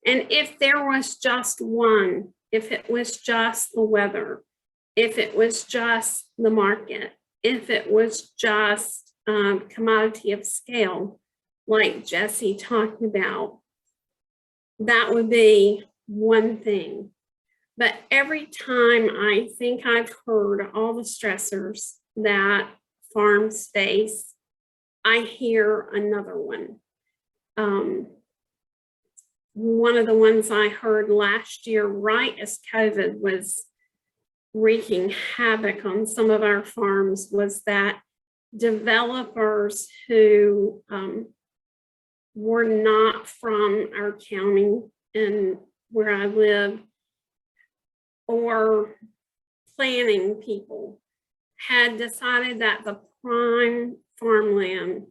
And if there was just one, if it was just the weather, if it was just the market, if it was just commodity of scale, like Jesse talked about, that would be one thing. But every time I think I've heard all the stressors that farms face, I hear another one. One of the ones I heard last year, right as COVID was wreaking havoc on some of our farms, was that developers who were not from our county and where I live, or planning people, had decided that the prime farmland,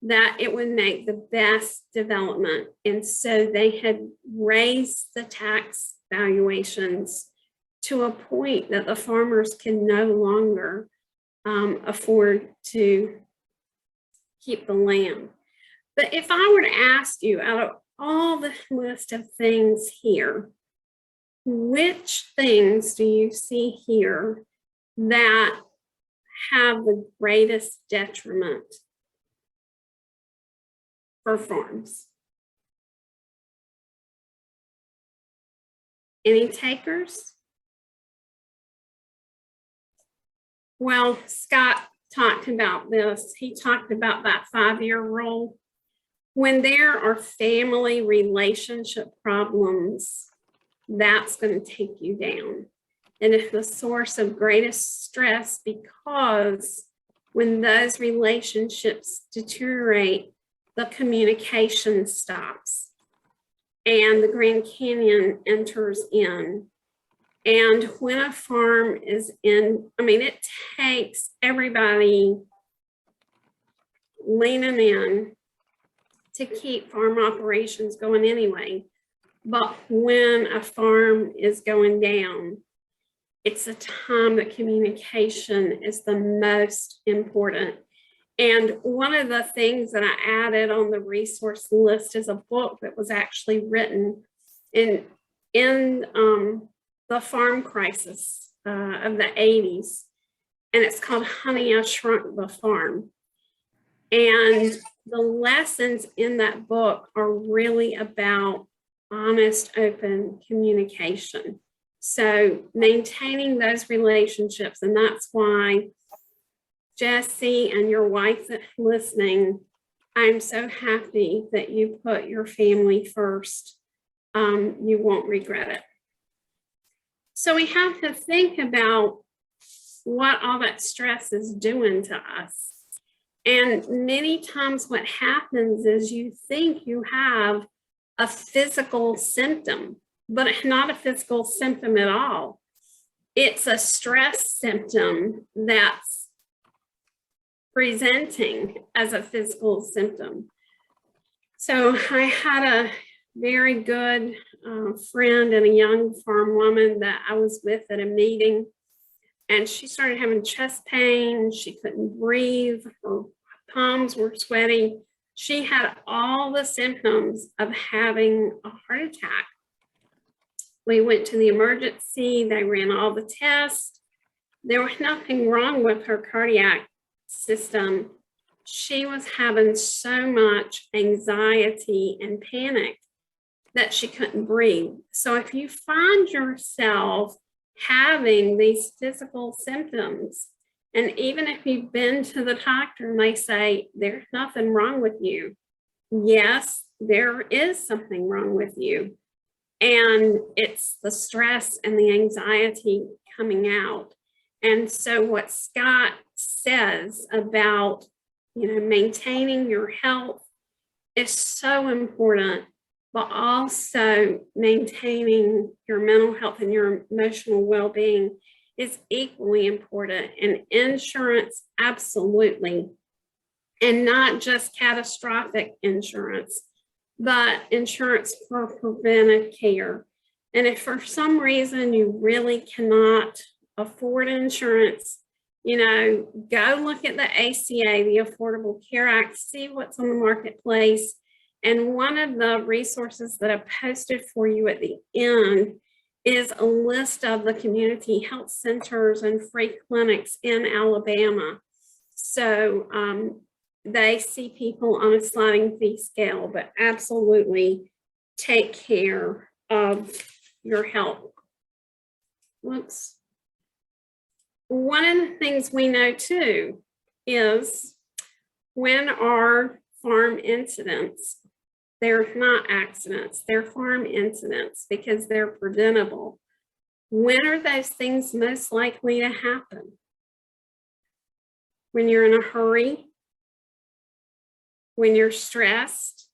that it would make the best development. And so they had raised the tax valuations to a point that the farmers can no longer afford to keep the land. But if I were to ask you, out of all the list of things here, which things do you see here that have the greatest detriment for farms? Any takers? Well, Scott talked about this. He talked about that 5-year rule. When there are family relationship problems, that's going to take you down. And it's the source of greatest stress, because when those relationships deteriorate, the communication stops and the Grand Canyon enters in. And when a farm is in, I mean, it takes everybody leaning in to keep farm operations going anyway. But when a farm is going down, it's a time that communication is the most important. And one of the things that I added on the resource list is a book that was actually written in the farm crisis of the 80s. And it's called Honey, I Shrunk the Farm. And the lessons in that book are really about honest, open communication. So maintaining those relationships, and that's why Jesse and your wife listening, I'm so happy that you put your family first. You won't regret it. So we have to think about what all that stress is doing to us. And many times what happens is you think you have a physical symptom, but it's not a physical symptom at all. It's a stress symptom that's presenting as a physical symptom. So I had a very good friend and a young farm woman that I was with at a meeting, and she started having chest pain. She couldn't breathe. Her palms were sweaty. She had all the symptoms of having a heart attack. We went to the emergency. They ran all the tests. There was nothing wrong with her cardiac system. She was having so much anxiety and panic that she couldn't breathe. So if you find yourself having these physical symptoms, and even if you've been to the doctor and they say there's nothing wrong with you, yes, there is something wrong with you. And it's the stress and the anxiety coming out. And so what Scott says about, maintaining your health is so important, but also maintaining your mental health and your emotional well-being is equally important. And insurance, absolutely. And not just catastrophic insurance, but insurance for preventive care. And if for some reason you really cannot afford insurance, you know, go look at the ACA, the Affordable Care Act, see what's on the marketplace. And one of the resources that I posted for you at the end is a list of the community health centers and free clinics in Alabama. So they see people on a sliding fee scale, but absolutely take care of your health. Whoops. One of the things we know too is when our farm incidents, they're not accidents, they're farm incidents because they're preventable. When are those things most likely to happen? When you're in a hurry, when you're stressed,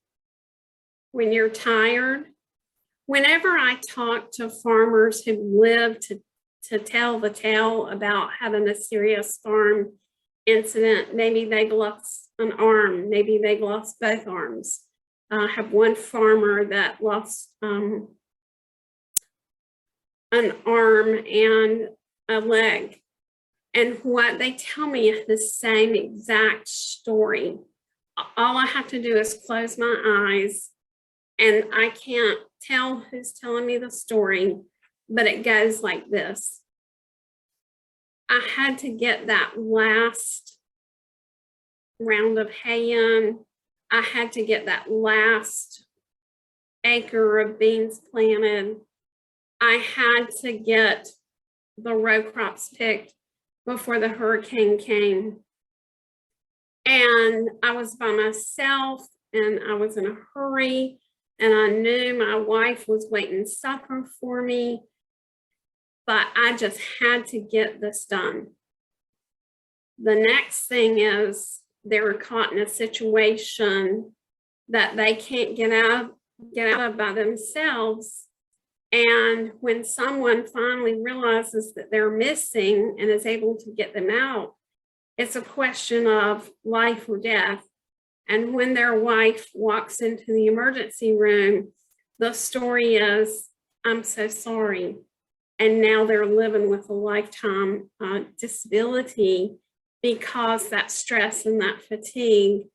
when you're tired. Whenever I talk to farmers who live to tell the tale about having a serious farm incident, maybe they've lost an arm, maybe they've lost both arms. I have one farmer that lost an arm and a leg. And what they tell me is the same exact story. All I have to do is close my eyes and I can't tell who's telling me the story, but it goes like this. I had to get that last round of hay in. I had to get that last acre of beans planted. I had to get the row crops picked before the hurricane came. And I was by myself and I was in a hurry and I knew my wife was waiting supper for me, but I just had to get this done. The next thing is they were caught in a situation that they can't get out of by themselves. And when someone finally realizes that they're missing and is able to get them out, it's a question of life or death. And when their wife walks into the emergency room, the story is, I'm so sorry. And now they're living with a lifetime disability because that stress and that fatigue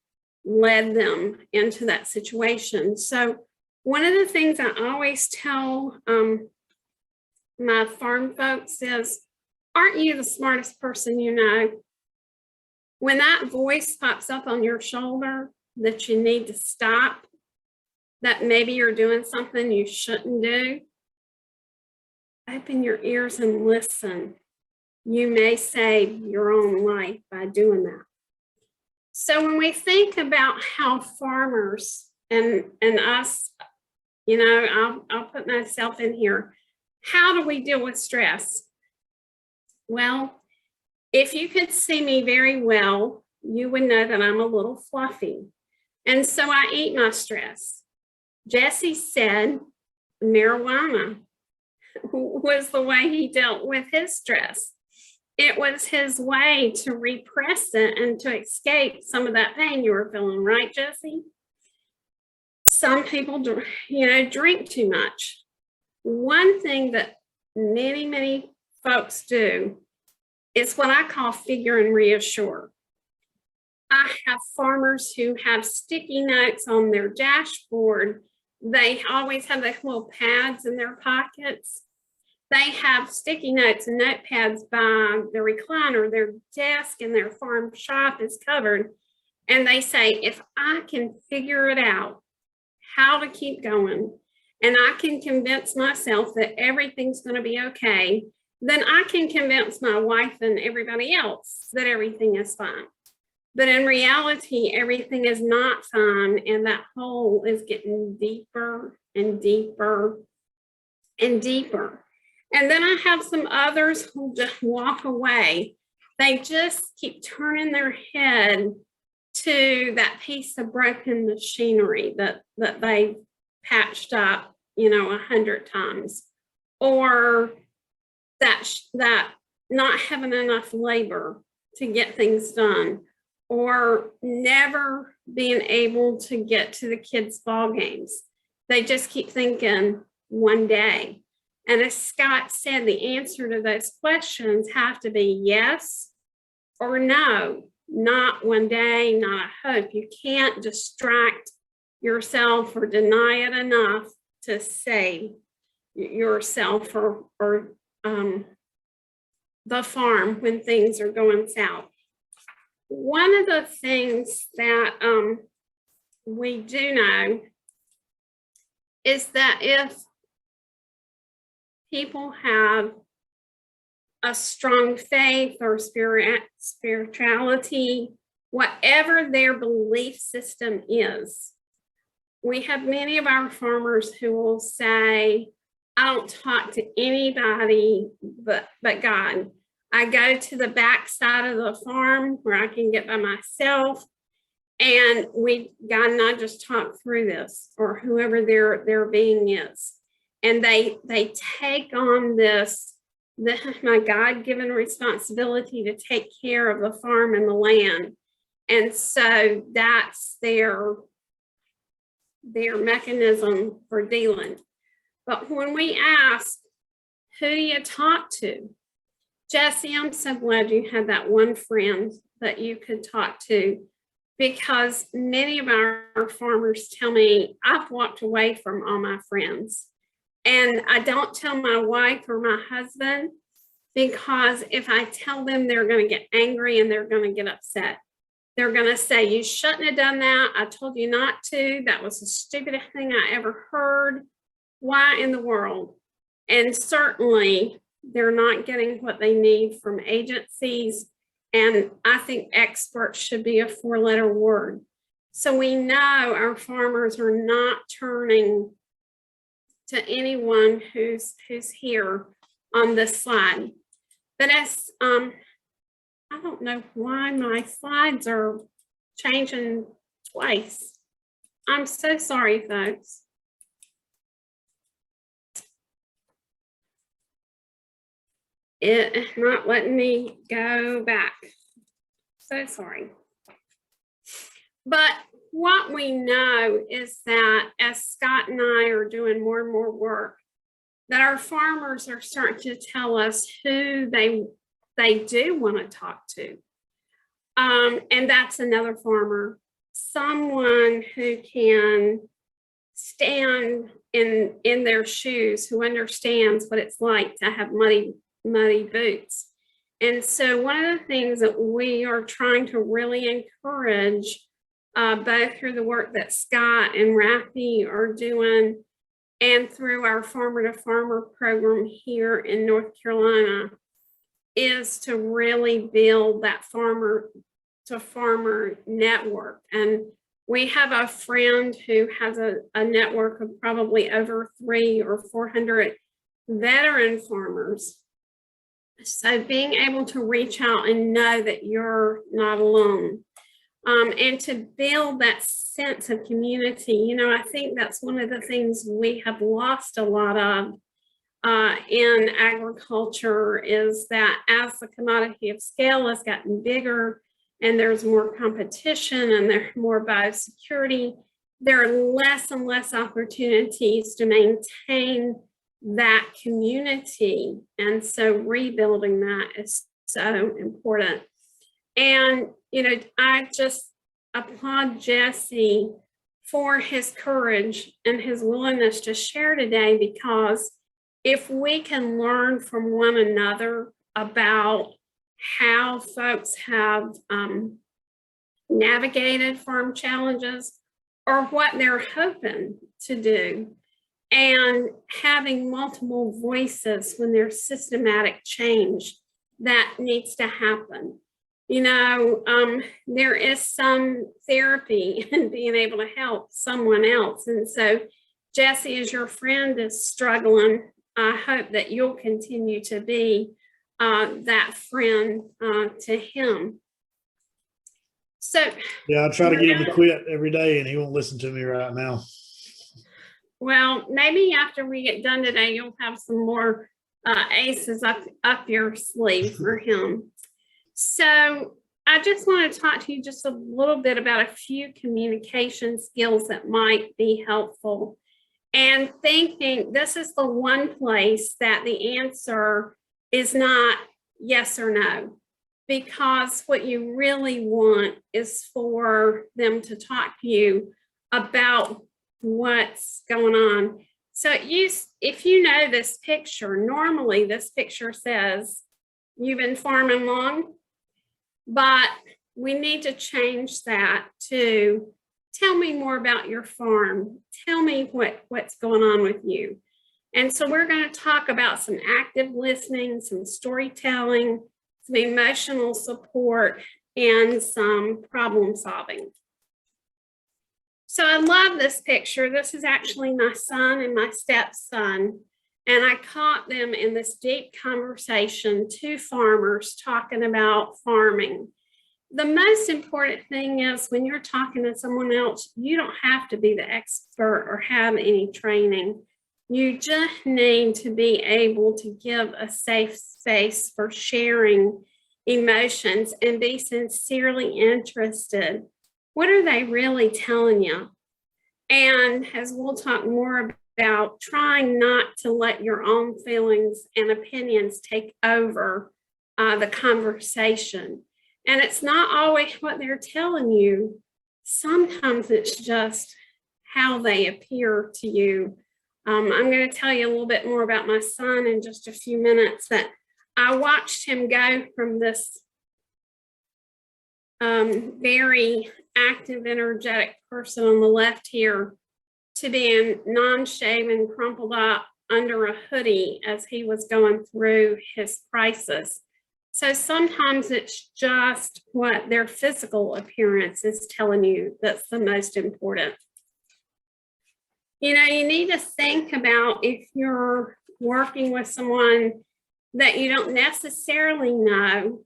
led them into that situation. So one of the things I always tell my farm folks is, aren't you the smartest person you know? When that voice pops up on your shoulder that you need to stop, that maybe you're doing something you shouldn't do, open your ears and listen. You may save your own life by doing that. So when we think about how farmers and us, you know, I'll put myself in here. How do we deal with stress? Well, if you could see me very well, you would know that I'm a little fluffy. And so I eat my stress. Jesse said marijuana was the way he dealt with his stress. It was his way to repress it and to escape some of that pain you were feeling, right, Jesse? Some people, drink too much. One thing that many folks do is what I call figure and reassure. I have farmers who have sticky notes on their dashboard. They always have those little pads in their pockets. They have sticky notes and notepads by the recliner. Their desk in their farm shop is covered. And they say, if I can figure it out, how to keep going, and I can convince myself that everything's going to be okay, then I can convince my wife and everybody else that everything is fine. But in reality, everything is not fine, and that hole is getting deeper and deeper and deeper. And then I have some others who just walk away. They just keep turning their head to that piece of broken machinery that they patched up, 100 times, or that not having enough labor to get things done, or never being able to get to the kids' ball games. They just keep thinking one day. And as Scott said, the answer to those questions have to be yes or no, not one day, not a hope. You can't distract yourself or deny it enough to save yourself or the farm when things are going south. One of the things that we do know is that if people have a strong faith or spirituality, whatever their belief system is, we have many of our farmers who will say, I don't talk to anybody but God. I go to the back side of the farm where I can get by myself, and God and I just talk through this, or whoever their being is. And they take on this my God-given responsibility to take care of the farm and the land. And so that's their mechanism for dealing. But when we ask, who do you talk to? Jesse, I'm so glad you had that one friend that you could talk to, because many of our farmers tell me, I've walked away from all my friends. And I don't tell my wife or my husband, because if I tell them, they're going to get angry and they're going to get upset. They're going to say, you shouldn't have done that. I told you not to. That was the stupidest thing I ever heard. Why in the world? And certainly they're not getting what they need from agencies. And I think experts should be a 4-letter word. So we know our farmers are not turning to anyone who's here on this slide. But as I don't know why my slides are changing twice. I'm so sorry, folks. It's not letting me go back. So sorry. But what we know is that as Scott and I are doing more and more work, that our farmers are starting to tell us who they do want to talk to. And that's another farmer, someone who can stand in their shoes, who understands what it's like to have muddy boots. And so one of the things that we are trying to really encourage, both through the work that Scott and Rafi are doing and through our Farmer to Farmer program here in North Carolina, is to really build that farmer to farmer network. And we have a friend who has a network of probably over 300 or 400 veteran farmers. So being able to reach out and know that you're not alone, and to build that sense of community. You know, I think that's one of the things we have lost a lot of in agriculture, is that as the commodity of scale has gotten bigger and there's more competition and there's more biosecurity, there are less and less opportunities to maintain that community. And so rebuilding that is so important. And, you know, I just applaud Jesse for his courage and his willingness to share today, because if we can learn from one another about how folks have navigated farm challenges or what they're hoping to do, and having multiple voices when there's systematic change that needs to happen. You know, there is some therapy in being able to help someone else. And so Jesse, as your friend is struggling, I hope that you'll continue to be that friend to him. So yeah, I try to get him to quit every day and he won't listen to me right now. Well, maybe after we get done today, you'll have some more aces up your sleeve for him. So I just want to talk to you just a little bit about a few communication skills that might be helpful. and thinking this is the one place that the answer is not yes or no, because what you really want is for them to talk to you about what's going on. So if you know this picture, normally this picture says you've been farming long, but we need to change that to tell me more about your farm. Tell me what's going on with you. And so we're going to talk about some active listening, some storytelling, some emotional support, and some problem solving. So I love this picture. This is actually my son and my stepson. And I caught them in this deep conversation, two farmers talking about farming. The most important thing is when you're talking to someone else, you don't have to be the expert or have any training. You just need to be able to give a safe space for sharing emotions and be sincerely interested. What are they really telling you? And as we'll talk more about, trying not to let your own feelings and opinions take over the conversation. And it's not always what they're telling you. Sometimes it's just how they appear to you. I'm going to tell you a little bit more about my son in just a few minutes, that I watched him go from this very active, energetic person on the left here to being non-shaven, crumpled up under a hoodie as he was going through his crisis. So sometimes it's just what their physical appearance is telling you that's the most important. You know, you need to think about if you're working with someone that you don't necessarily know,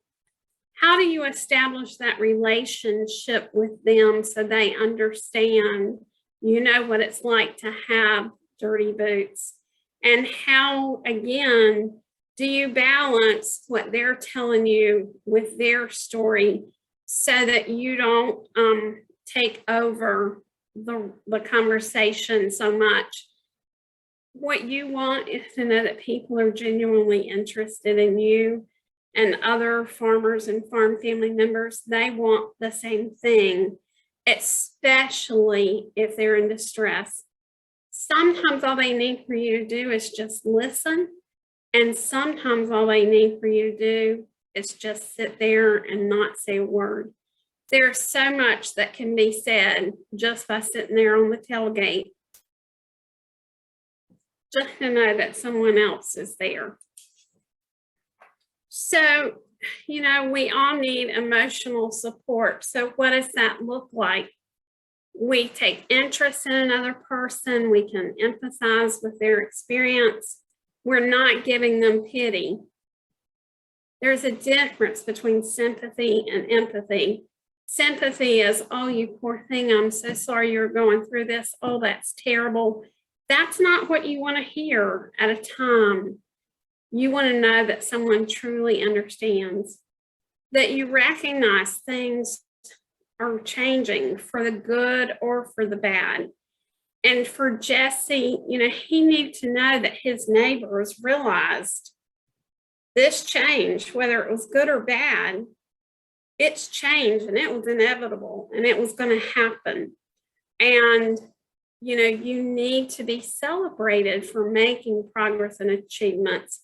how do you establish that relationship with them so they understand, you know, what it's like to have dirty boots? And how, again, do you balance what they're telling you with their story so that you don't take over the conversation so much? What you want is to know that people are genuinely interested in you, and other farmers and farm family members, they want the same thing, especially if they're in distress. Sometimes all they need for you to do is just listen. And sometimes all they need for you to do is just sit there and not say a word. There's so much that can be said just by sitting there on the tailgate, just to know that someone else is there. So, you know, we all need emotional support. So what does that look like? We take interest in another person. We can empathize with their experience. We're not giving them pity. There's a difference between sympathy and empathy. Sympathy is, oh, you poor thing, I'm so sorry you're going through this. Oh, that's terrible. That's not what you want to hear at a time. You want to know that someone truly understands, that you recognize things are changing for the good or for the bad. And for Jesse, you know, he needed to know that his neighbors realized this change, whether it was good or bad, it's change and it was inevitable and it was going to happen. And, you know, you need to be celebrated for making progress and achievements.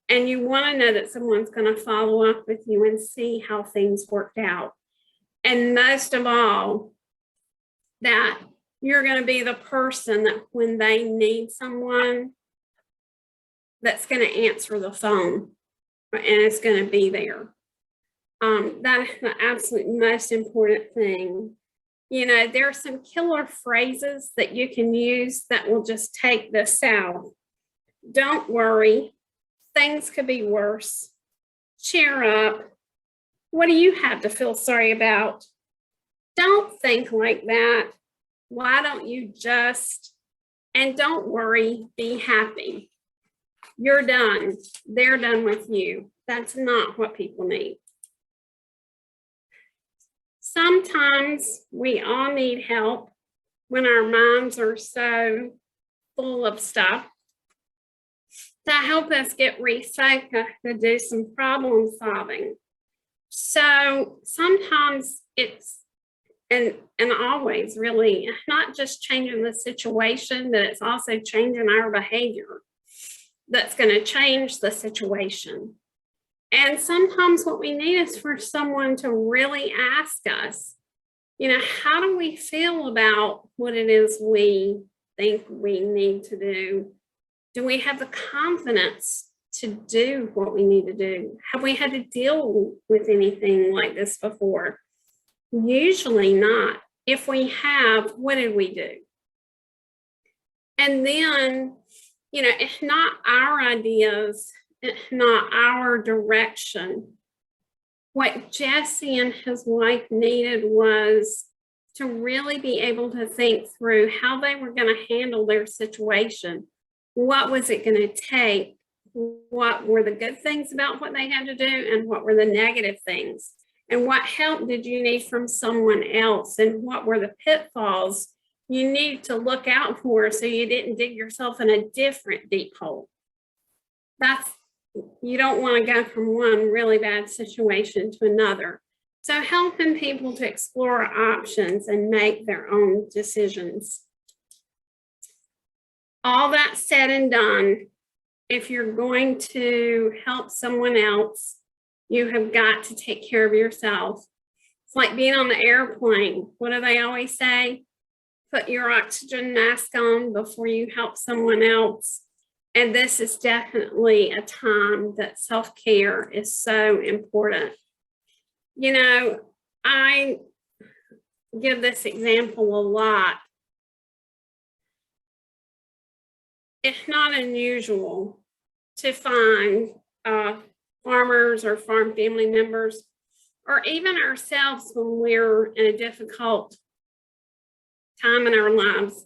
And you want to know that someone's going to follow up with you and see how things worked out. And most of all, that you're going to be the person that when they need someone, that's going to answer the phone and it's going to be there. That is the absolute most important thing. You know, there are some killer phrases that you can use that will just take this out. Don't worry. Things could be worse. Cheer up. What do you have to feel sorry about? Don't think like that. Why don't you just, and don't worry, be happy. You're done. They're done with you. That's not what people need. Sometimes we all need help when our minds are so full of stuff to help us get refocused to do some problem solving. So sometimes it's, and always really, not just changing the situation, but it's also changing our behavior that's going to change the situation. And sometimes what we need is for someone to really ask us, you know, how do we feel about what it is we think we need to do? Do we have the confidence to do what we need to do? Have we had to deal with anything like this before? Usually not. If we have, what did we do? And then, you know, it's not our ideas, it's not our direction. What Jesse and his wife needed was to really be able to think through how they were going to handle their situation. What was it going to take? What were the good things about what they had to do, and what were the negative things? And what help did you need from someone else? And what were the pitfalls you need to look out for so you didn't dig yourself in a different deep hole? You don't want to go from one really bad situation to another. So helping people to explore options and make their own decisions. All that said and done, if you're going to help someone else, you have got to take care of yourself. It's like being on the airplane. What do they always say? Put your oxygen mask on before you help someone else. And this is definitely a time that self-care is so important. You know, I give this example a lot. It's not unusual to find farmers or farm family members, or even ourselves when we're in a difficult time in our lives,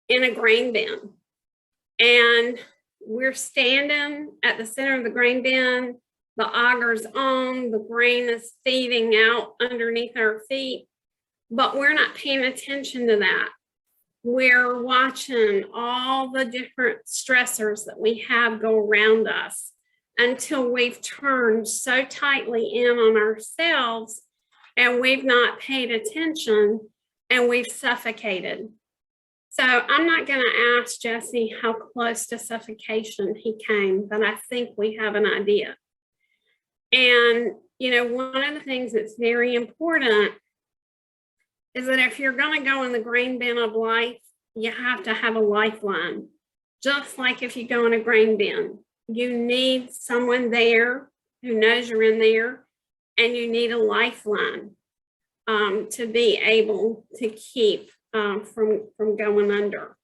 in a grain bin. And we're standing at the center of the grain bin, the auger's on, the grain is feeding out underneath our feet, but we're not paying attention to that. We're watching all the different stressors that we have go around us until we've turned so tightly in on ourselves and we've not paid attention and we've suffocated. So I'm not going to ask Jesse how close to suffocation he came, but I think we have an idea. And, you know, one of the things that's very important is that if you're going to go in the grain bin of life, you have to have a lifeline. Just like if you go in a grain bin, you need someone there who knows you're in there, and you need a lifeline to be able to keep from going under.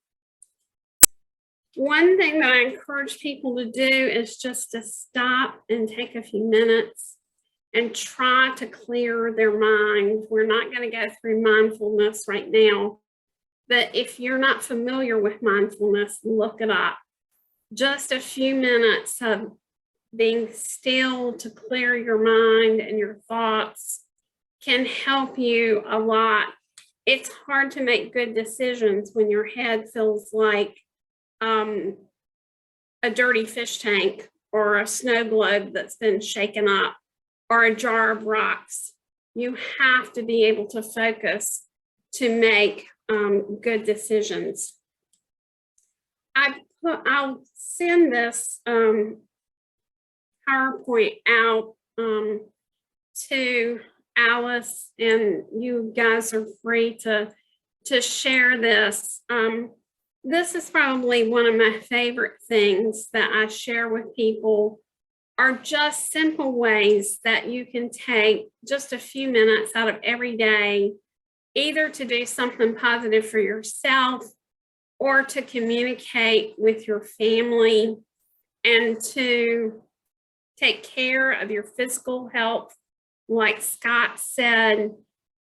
One thing that I encourage people to do is just to stop and take a few minutes and try to clear their mind. We're not going to go through mindfulness right now, but if you're not familiar with mindfulness, look it up. Just a few minutes of being still to clear your mind and your thoughts can help you a lot. It's hard to make good decisions when your head feels like a dirty fish tank or a snow globe that's been shaken up or a jar of rocks. You have to be able to focus to make good decisions. I'll send this PowerPoint out to Alice, and you guys are free to share this. This is probably one of my favorite things that I share with people, are just simple ways that you can take just a few minutes out of every day, either to do something positive for yourself or to communicate with your family and to take care of your physical health, like Scott said,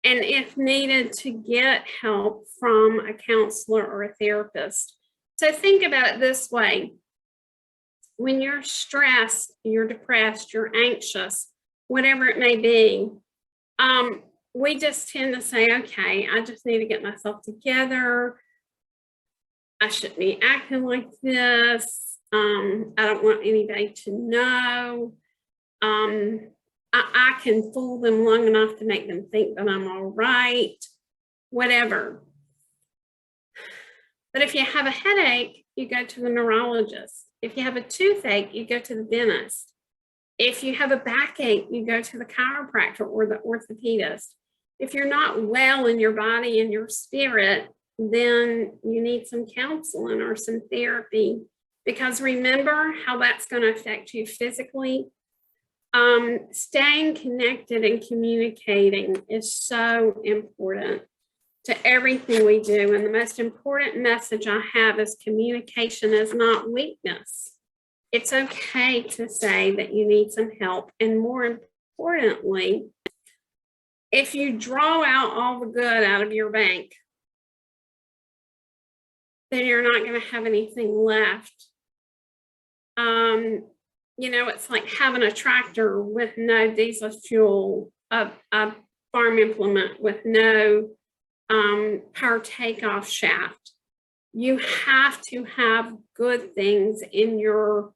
and if needed, to get help from a counselor or a therapist. So think about it this way. When you're stressed, you're depressed, you're anxious, whatever it may be, we just tend to say, okay, I just need to get myself together. I shouldn't be acting like this. I don't want anybody to know. I can fool them long enough to make them think that I'm all right, whatever. But if you have a headache, you go to the neurologist. If you have a toothache, you go to the dentist. If you have a backache, you go to the chiropractor or the orthopedist. If you're not well in your body and your spirit, then you need some counseling or some therapy, because remember how that's going to affect you physically. Staying connected and communicating is so important to everything we do. And the most important message I have is communication is not weakness. It's okay to say that you need some help. And more importantly, if you draw out all the good out of your bank, then you're not going to have anything left. You know, it's like having a tractor with no diesel fuel, a farm implement with no power takeoff shaft. You have to have good things in your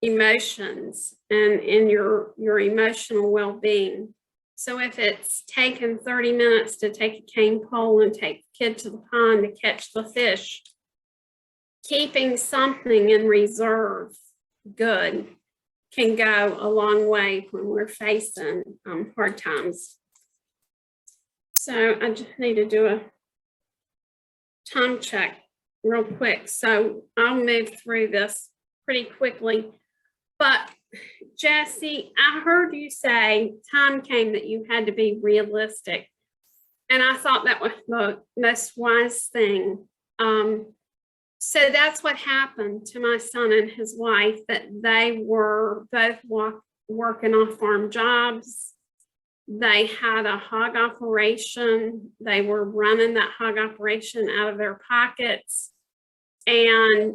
emotions and in your emotional well-being. So if it's taken 30 minutes to take a cane pole and take the kid to the pond to catch the fish, keeping something in reserve good can go a long way when we're facing hard times. So I just need to do a time check real quick. So I'll move through this pretty quickly. But Jesse, I heard you say time came that you had to be realistic. And I thought that was the most wise thing. So that's what happened to my son and his wife, that they were both working off-farm jobs. They had a hog operation. They were running that hog operation out of their pockets. And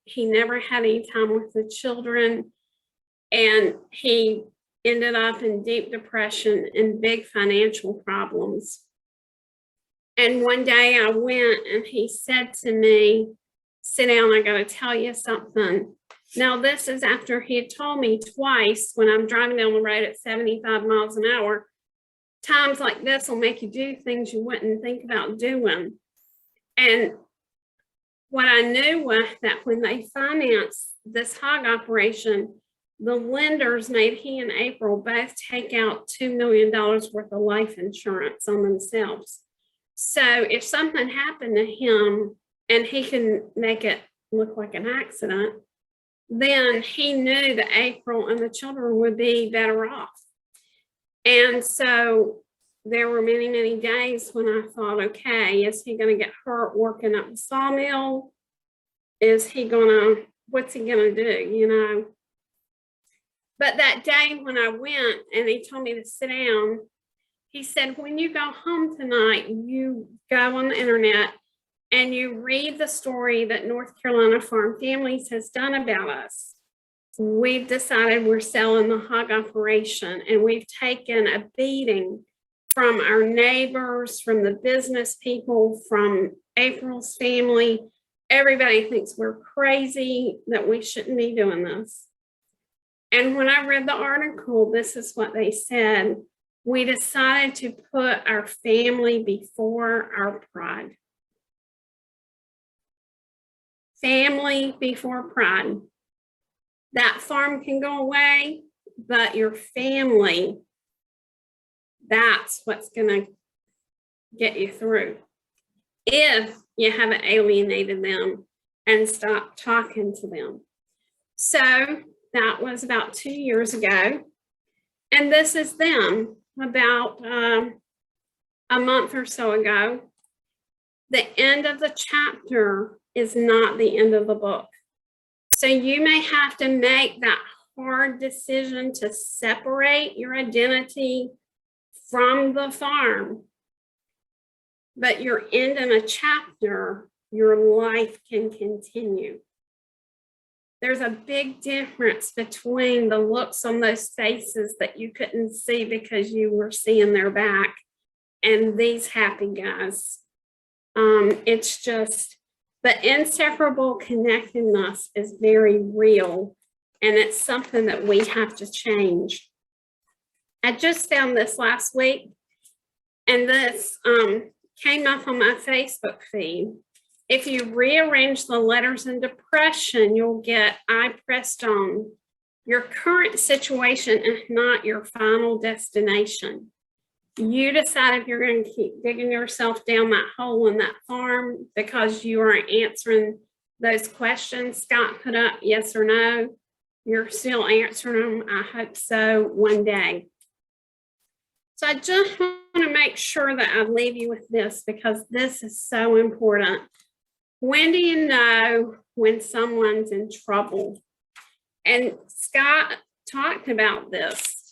he never had any time with the children. And he ended up in deep depression and big financial problems. And one day I went and he said to me, "Sit down, I got to tell you something." Now, this is after he had told me twice when I'm driving down the road at 75 miles an hour, times like this will make you do things you wouldn't think about doing. And what I knew was that when they financed this hog operation, the lenders made he and April both take out $2 million worth of life insurance on themselves. So if something happened to him and he can make it look like an accident, then he knew that April and the children would be better off. And so there were many, many days when I thought, okay, is he going to get hurt working up the sawmill? What's he going to do, you know? But that day when I went and he told me to sit down, he said, when you go home tonight, you go on the internet and you read the story that North Carolina Farm Families has done about us. We've decided we're selling the hog operation, and we've taken a beating from our neighbors, from the business people, from April's family. Everybody thinks we're crazy, that we shouldn't be doing this. And when I read the article, this is what they said. We decided to put our family before our pride. Family before pride. That farm can go away, but your family, that's what's going to get you through. If you haven't alienated them and stopped talking to them. So that was about 2 years ago. And this is them about a month or so ago. The end of the chapter is not the end of the book. So you may have to make that hard decision to separate your identity from the farm, but you're ending a chapter, your life can continue. There's a big difference between the looks on those faces that you couldn't see because you were seeing their back and these happy guys. It's just, The inseparable connectedness is very real, and it's something that we have to change. I just found this last week, and this came up on my Facebook feed. If you rearrange the letters in depression, you'll get I pressed on. Your current situation is not your final destination. You decide if you're going to keep digging yourself down that hole in that farm because you aren't answering those questions Scott put up, yes or no. You're still answering them, I hope so, one day. So I just want to make sure that I leave you with this, because this is so important. When do you know when someone's in trouble? And Scott talked about this.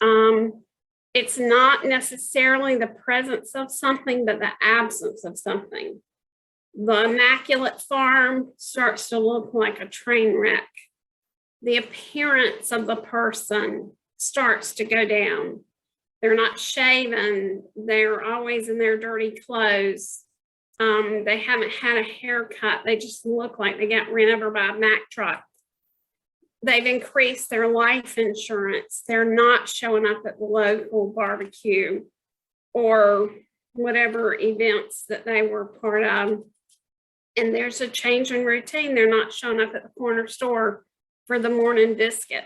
It's not necessarily the presence of something, but the absence of something. The immaculate farm starts to look like a train wreck. The appearance of the person starts to go down. They're not shaven. They're always in their dirty clothes. They haven't had a haircut. They just look like they got ran over by a Mack truck. They've increased their life insurance. They're not showing up at the local barbecue or whatever events that they were part of. And there's a change in routine. They're not showing up at the corner store for the morning biscuit.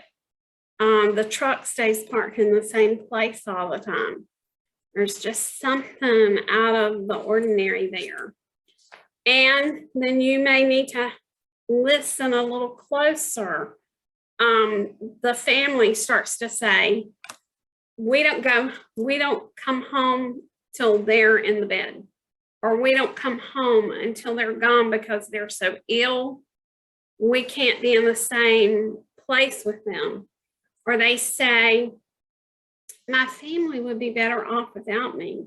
The truck stays parked in the same place all the time. There's just something out of the ordinary there. And then you may need to listen a little closer. The family starts to say, we don't come home till they're in the bed, or we don't come home until they're gone because they're so ill. We can't be in the same place with them. Or they say, my family would be better off without me.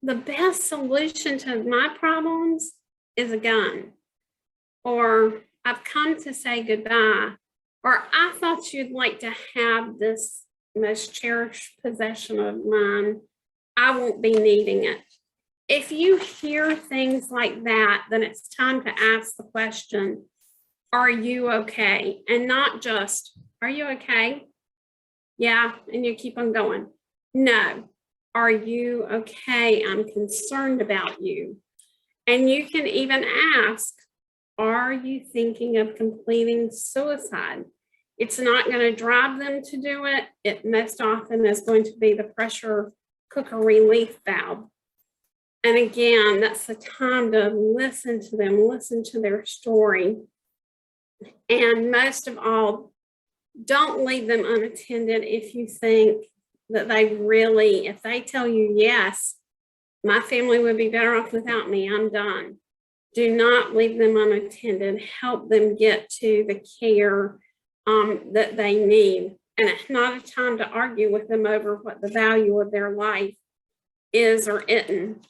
The best solution to my problems is a gun. Or I've come to say goodbye. Or I thought you'd like to have this most cherished possession of mine. I won't be needing it. If you hear things like that, then it's time to ask the question, are you okay? And not just, are you okay? Yeah, and you keep on going. No, are you okay? I'm concerned about you. And you can even ask, are you thinking of completing suicide? It's not going to drive them to do it. It most often is going to be the pressure cooker relief valve. And again, that's the time to listen to them, listen to their story. And most of all, don't leave them unattended if you think that if they tell you, yes, my family would be better off without me, I'm done. Do not leave them unattended. Help them get to the care that they need. And it's not a time to argue with them over what the value of their life is or isn't.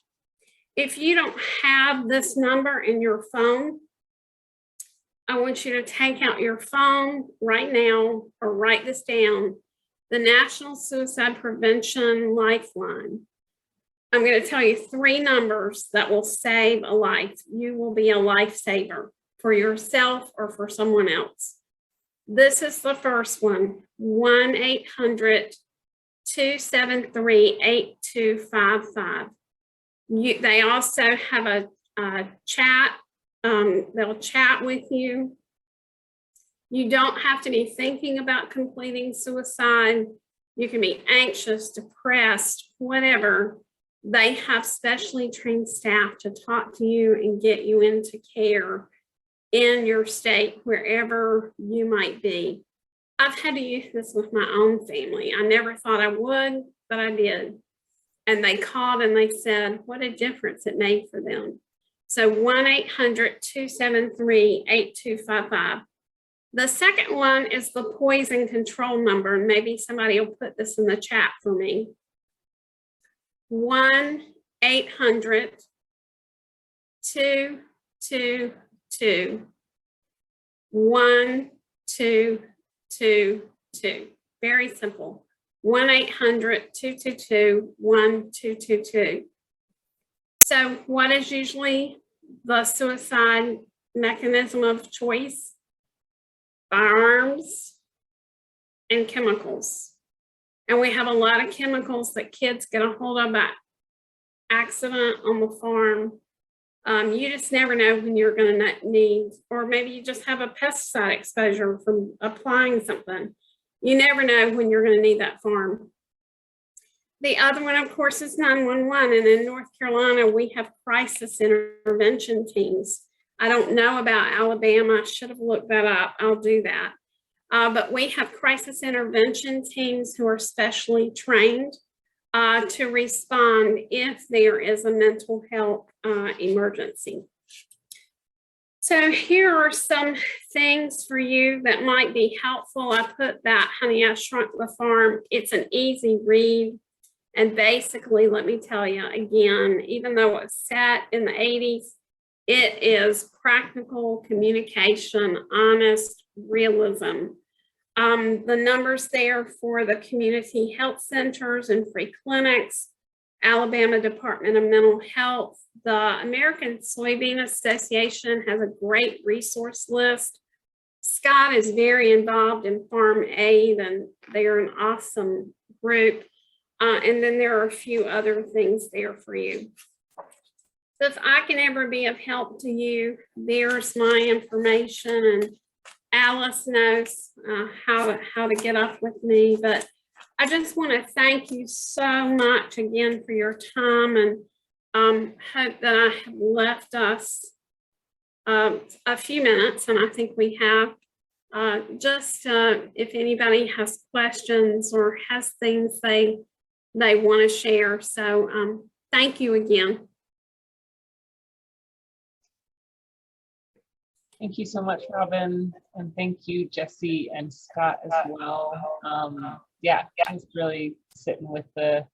If you don't have this number in your phone, I want you to take out your phone right now or write this down. The National Suicide Prevention Lifeline. I'm going to tell you 3 numbers that will save a life. You will be a lifesaver for yourself or for someone else. This is the first one, 1-800-273-8255. They also have a chat. They'll chat with you. You don't have to be thinking about completing suicide. You can be anxious, depressed, whatever. They have specially trained staff to talk to you and get you into care in your state, wherever you might be. I've had to use this with my own family. I never thought I would, but I did. And they called and they said what a difference it made for them. So 1-800-273-8255. The second one is the poison control number. And maybe somebody will put this in the chat for me. 1-800-222-1222. Very simple. 1-800-222-1222. So what is usually the suicide mechanism of choice, firearms, and chemicals. And we have a lot of chemicals that kids get a hold of by accident on the farm. You just never know when you're going to need, or maybe you just have a pesticide exposure from applying something. You never know when you're going to need that farm. The other one, of course, is 911. And in North Carolina, we have crisis intervention teams. I don't know about Alabama. I should have looked that up. I'll do that. But we have crisis intervention teams who are specially trained to respond if there is a mental health emergency. So here are some things for you that might be helpful. I put that Honey, I Shrunk the Farm. It's an easy read. And basically, let me tell you again, even though it's set in the 80s, it is practical communication, honest realism. The numbers there for the community health centers and free clinics, Alabama Department of Mental Health, the American Soybean Association has a great resource list. Scott is very involved in Farm Aid, and they're an awesome group. And then there are a few other things there for you. So if I can ever be of help to you, there's my information, and Alice knows how to get up with me. But I just want to thank you so much again for your time, and hope that I have left us a few minutes, and I think we have. If anybody has questions or has things they want to share. So thank you again. Thank you so much, Robin. And thank you, Jesse and Scott as well. Yeah, just really sitting with the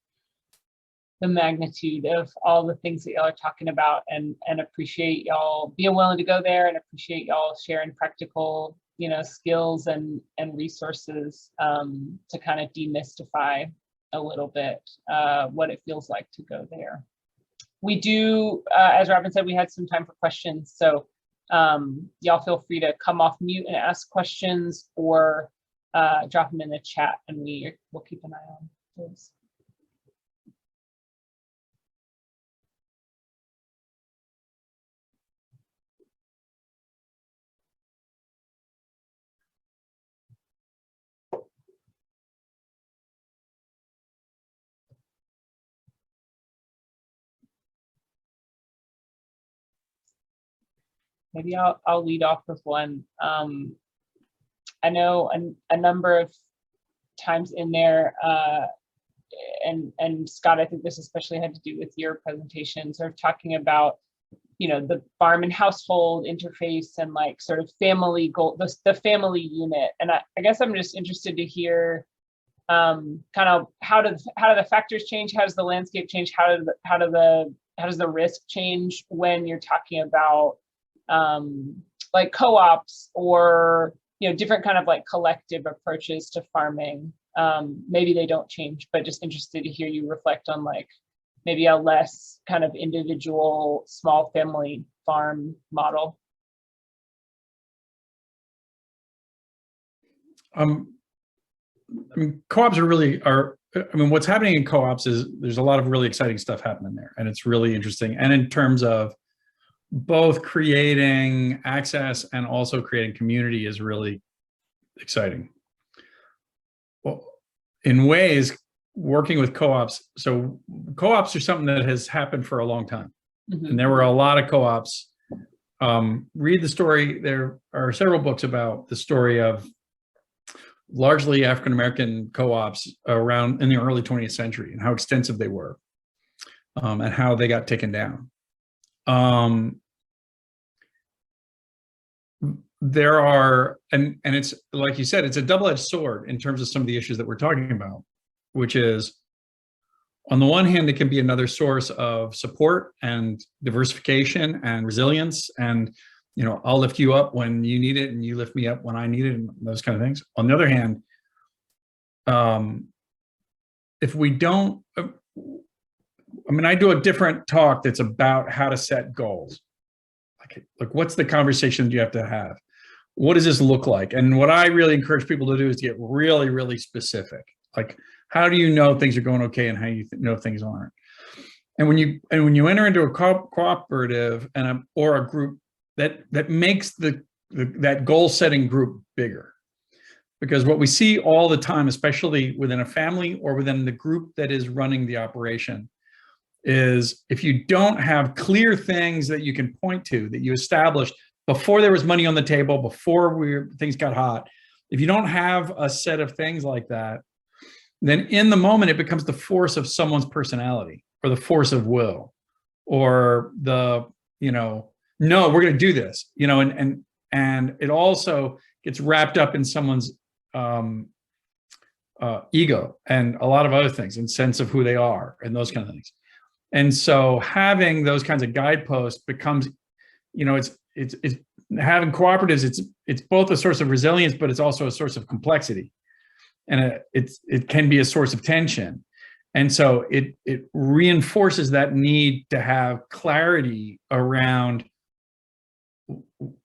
magnitude of all the things that y'all are talking about, and appreciate y'all being willing to go there, and appreciate y'all sharing practical, skills and resources to kind of demystify a little bit what it feels like to go there. We do, as Robin said, we had some time for questions. So y'all feel free to come off mute and ask questions, or drop them in the chat, and we'll keep an eye on those. Maybe I'll lead off with one. I know a number of times in there, and Scott, I think this especially had to do with your presentation, sort of talking about, the farm and household interface, and like sort of family goal, the family unit. And I guess I'm just interested to hear kind of how do the factors change? How does the landscape change? How does the risk change when you're talking about like co-ops, or different kind of like collective approaches to farming? Maybe they don't change, but just interested to hear you reflect on like maybe a less kind of individual small family farm model. I mean, co-ops what's happening in co-ops is there's a lot of really exciting stuff happening there, and it's really interesting. And in terms of both creating access and also creating community is really exciting. Well, in ways, working with co-ops, so co-ops are something that has happened for a long time. Mm-hmm. And there were a lot of co-ops. Read the story. There are several books about the story of largely African-American co-ops around in the early 20th century, and how extensive they were, and how they got taken down. There are, and it's like you said, it's a double-edged sword in terms of some of the issues that we're talking about, which is, on the one hand, it can be another source of support and diversification and resilience, and I'll lift you up when you need it, and you lift me up when I need it, and those kind of things. On the other hand, if we don't, I do a different talk that's about how to set goals. Like what's the conversation you have to have? What does this look like? And what I really encourage people to do is to get really, really specific. Like, how do you know things are going okay and how you know things aren't? And when you enter into a cooperative and or a group that makes that goal setting group bigger, because what we see all the time, especially within a family or within the group that is running the operation, is if you don't have clear things that you can point to that you established before there was money on the table, before things got hot, if you don't have a set of things like that, then in the moment it becomes the force of someone's personality or the force of will, or the, no, we're going to do this, and it also gets wrapped up in someone's ego and a lot of other things, and sense of who they are and those kind of things. And so having those kinds of guideposts becomes, it's having cooperatives, it's both a source of resilience, but it's also a source of complexity. And it can be a source of tension. And so it reinforces that need to have clarity around,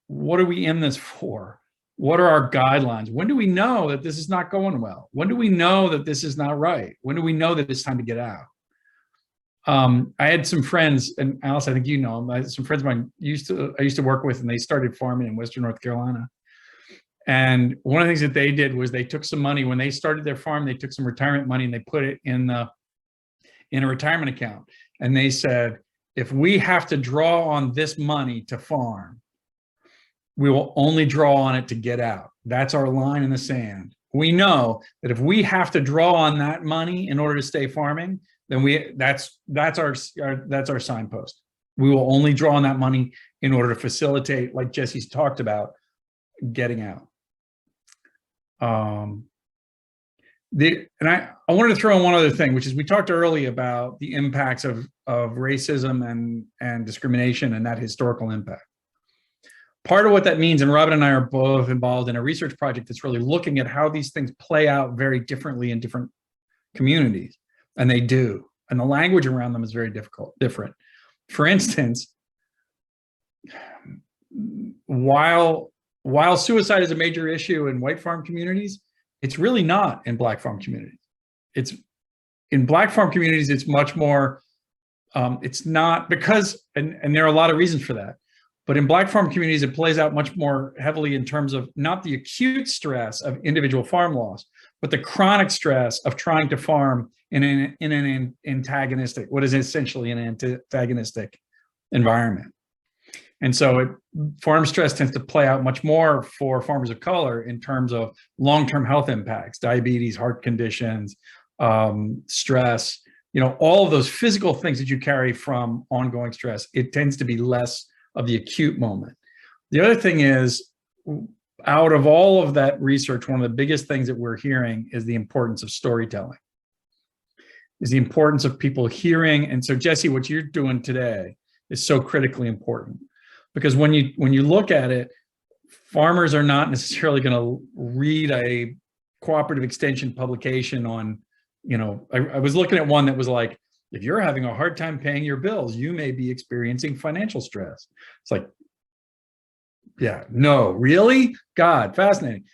what are we in this for? What are our guidelines? When do we know that this is not going well? When do we know that this is not right? When do we know that it's time to get out? I had some friends, and Alice, I think you know them. I had some friends of mine I used to work with, and they started farming in Western North Carolina. And one of the things that they did was they took some money when they started their farm. They took some retirement money and they put it in a retirement account. And they said, if we have to draw on this money to farm, we will only draw on it to get out. That's our line in the sand. We know that if we have to draw on that money in order to stay farming, then that's our signpost. We will only draw on that money in order to facilitate, like Jesse's talked about, getting out. And I wanted to throw in one other thing, which is we talked earlier about the impacts of racism and discrimination and that historical impact. Part of what that means, and Robin and I are both involved in a research project that's really looking at how these things play out very differently in different communities, and they do. And the language around them is very different. For instance, while suicide is a major issue in white farm communities, it's really not in black farm communities. It's in black farm communities, it's much more, it's not because, and there are a lot of reasons for that, but in black farm communities, it plays out much more heavily in terms of not the acute stress of individual farm loss, but the chronic stress of trying to farm in an antagonistic, what is essentially an antagonistic environment. And so farm stress tends to play out much more for farmers of color in terms of long-term health impacts, diabetes, heart conditions, stress, all of those physical things that you carry from ongoing stress. It tends to be less of the acute moment. The other thing is, out of all of that research, one of the biggest things that we're hearing is the importance of storytelling, is the importance of people hearing. And so Jesse, what you're doing today is so critically important, because when you look at it, farmers are not necessarily going to read a cooperative extension publication on, I was looking at one that was like, if you're having a hard time paying your bills, you may be experiencing financial stress. It's like, yeah, no, really? God, fascinating.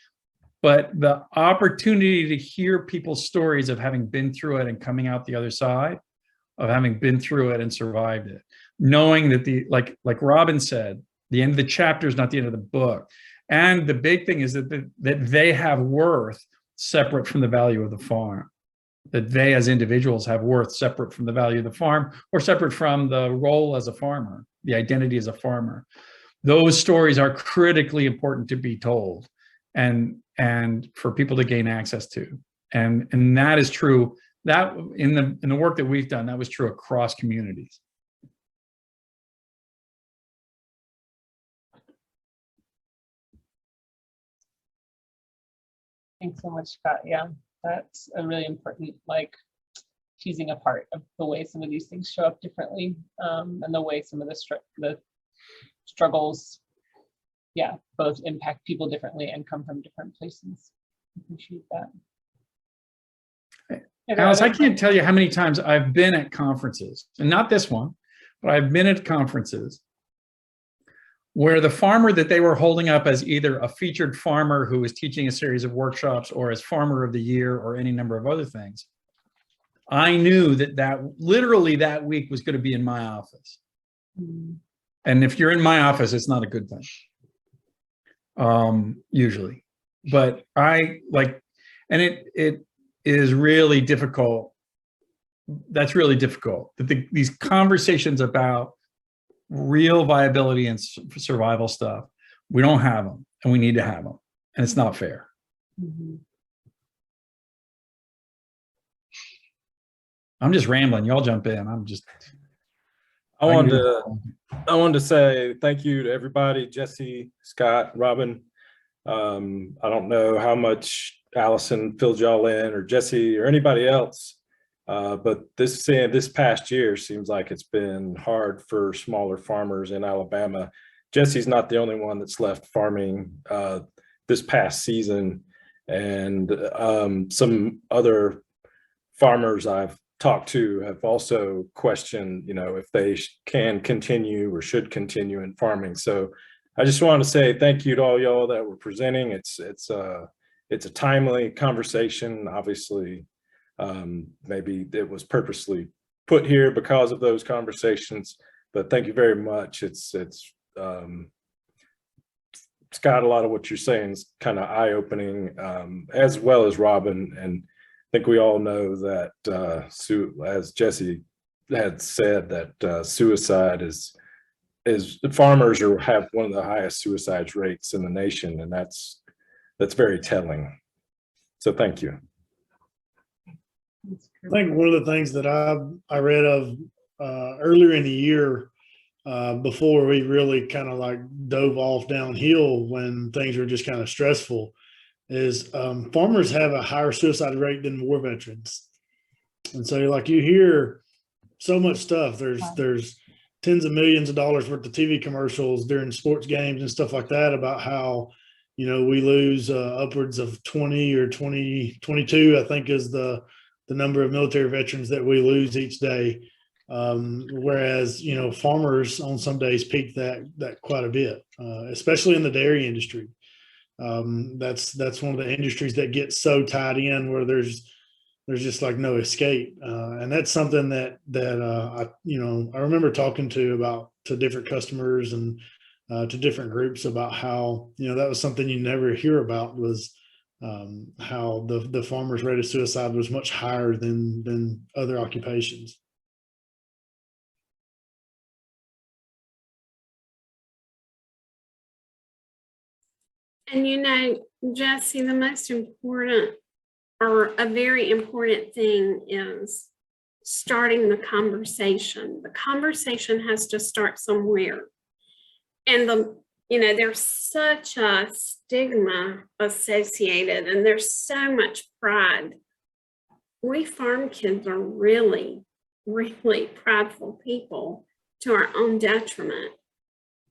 But the opportunity to hear people's stories of having been through it and coming out the other side, of having been through it and survived it, knowing that like Robin said, the end of the chapter is not the end of the book. And the big thing is that they have worth separate from the value of the farm, that they as individuals have worth separate from the value of the farm or separate from the role as a farmer, the identity as a farmer. Those stories are critically important to be told and for people to gain access to. And that is true, that in the work that we've done, that was true across communities. Thanks so much, Scott. Yeah, that's a really important, teasing apart of the way some of these things show up differently, and the way some of the struggles, both impact people differently and come from different places. I appreciate that. Alice, I can't tell you how many times I've been at conferences, and not this one, but I've been at conferences where the farmer that they were holding up as either a featured farmer who was teaching a series of workshops or as farmer of the year or any number of other things, I knew that literally that week was going to be in my office. And if you're in my office, it's not a good thing, usually. But and it is really difficult. That's really difficult. These conversations about real viability and survival stuff, we don't have them, and we need to have them, and it's not fair. I'm just rambling. Y'all jump in. I wanted to say thank you to everybody, Jesse, Scott, Robin. I don't know how much Allison filled y'all in, or Jesse, or anybody else. But this past year seems like it's been hard for smaller farmers in Alabama. Jesse's not the only one that's left farming this past season, and some other farmers I've talked to have also questioned, if they can continue or should continue in farming. So I just want to say thank you to all y'all that were presenting. It's a timely conversation, obviously. Maybe it was purposely put here because of those conversations, but thank you very much. Scott, a lot of what you're saying is kind of eye-opening, as well as Robin. And I think we all know that, as Jesse had said, that suicide is farmers have one of the highest suicide rates in the nation, and that's very telling. So thank you. I think one of the things that I read of earlier in the year, before we really kind of like dove off downhill when things were just kind of stressful, is farmers have a higher suicide rate than war veterans. And so like you hear so much stuff. There's tens of millions of dollars worth of TV commercials during sports games and stuff like that about how, we lose upwards of 20 or 22, I think is the number of military veterans that we lose each day. Whereas, farmers on some days peak that quite a bit, especially in the dairy industry. That's one of the industries that gets so tied in where there's just like no escape. And that's something that I remember talking to different customers and to different groups about how, that was something you never hear about, was how the farmers' rate of suicide was much higher than other occupations. And Jesse, the most important, or a very important thing, is starting the conversation. The conversation has to start somewhere. And there's such a stigma associated, and there's so much pride. We farm kids are really, really prideful people to our own detriment.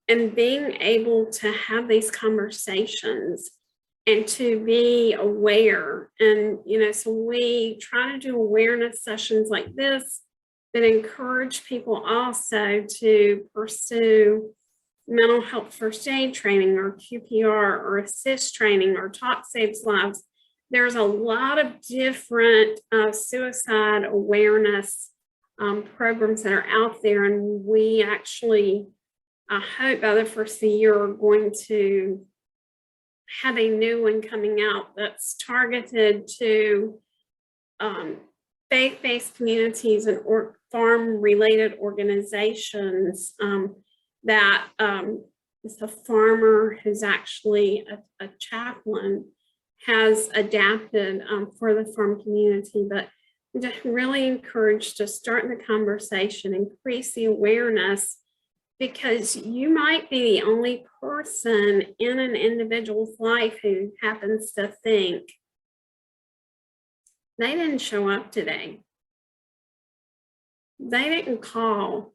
And being able to have these conversations and to be aware, and so we try to do awareness sessions like this that encourage people also to pursue mental health first aid training, or QPR, or assist training, or Talk Saves Lives. There's a lot of different suicide awareness programs that are out there, and we actually, I hope by the first of the year, are going to have a new one coming out that's targeted to faith-based communities and farm-related organizations that is a farmer who's actually a chaplain has adapted for the farm community. But I'm just really encouraged to start the conversation, increase the awareness, because you might be the only person in an individual's life who happens to think, they didn't show up today. They didn't call.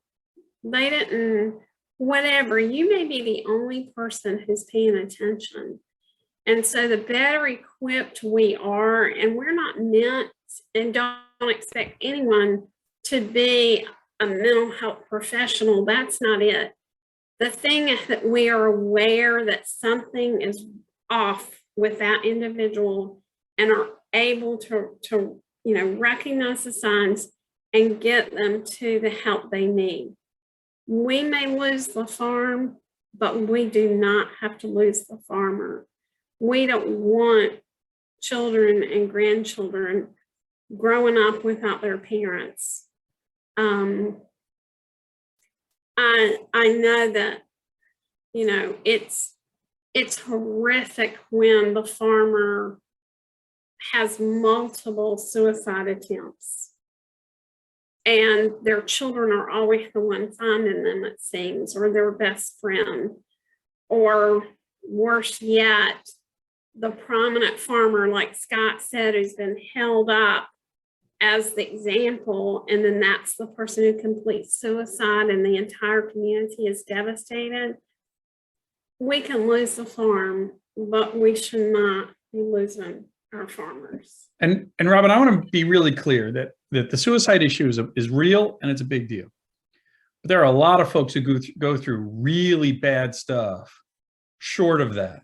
They didn't, whatever. You may be the only person who's paying attention. And so the better equipped we are, and we're not meant, and don't expect anyone to be a mental health professional. That's not it. the thing that we are aware that something is off with that individual and are able to recognize the signs and get them to the help they need. We may lose the farm, but we do not have to lose the farmer. We don't want children and grandchildren growing up without their parents. I know that, it's horrific when the farmer has multiple suicide attempts and their children are always the one finding them, it seems, or their best friend, or worse yet, the prominent farmer, like Scott said, who's been held up as the example, and then that's the person who completes suicide and the entire community is devastated. We can lose the farm, but we should not be losing our farmers. And Robin, I want to be really clear that the suicide issue is real and it's a big deal. But there are a lot of folks who go through really bad stuff short of that.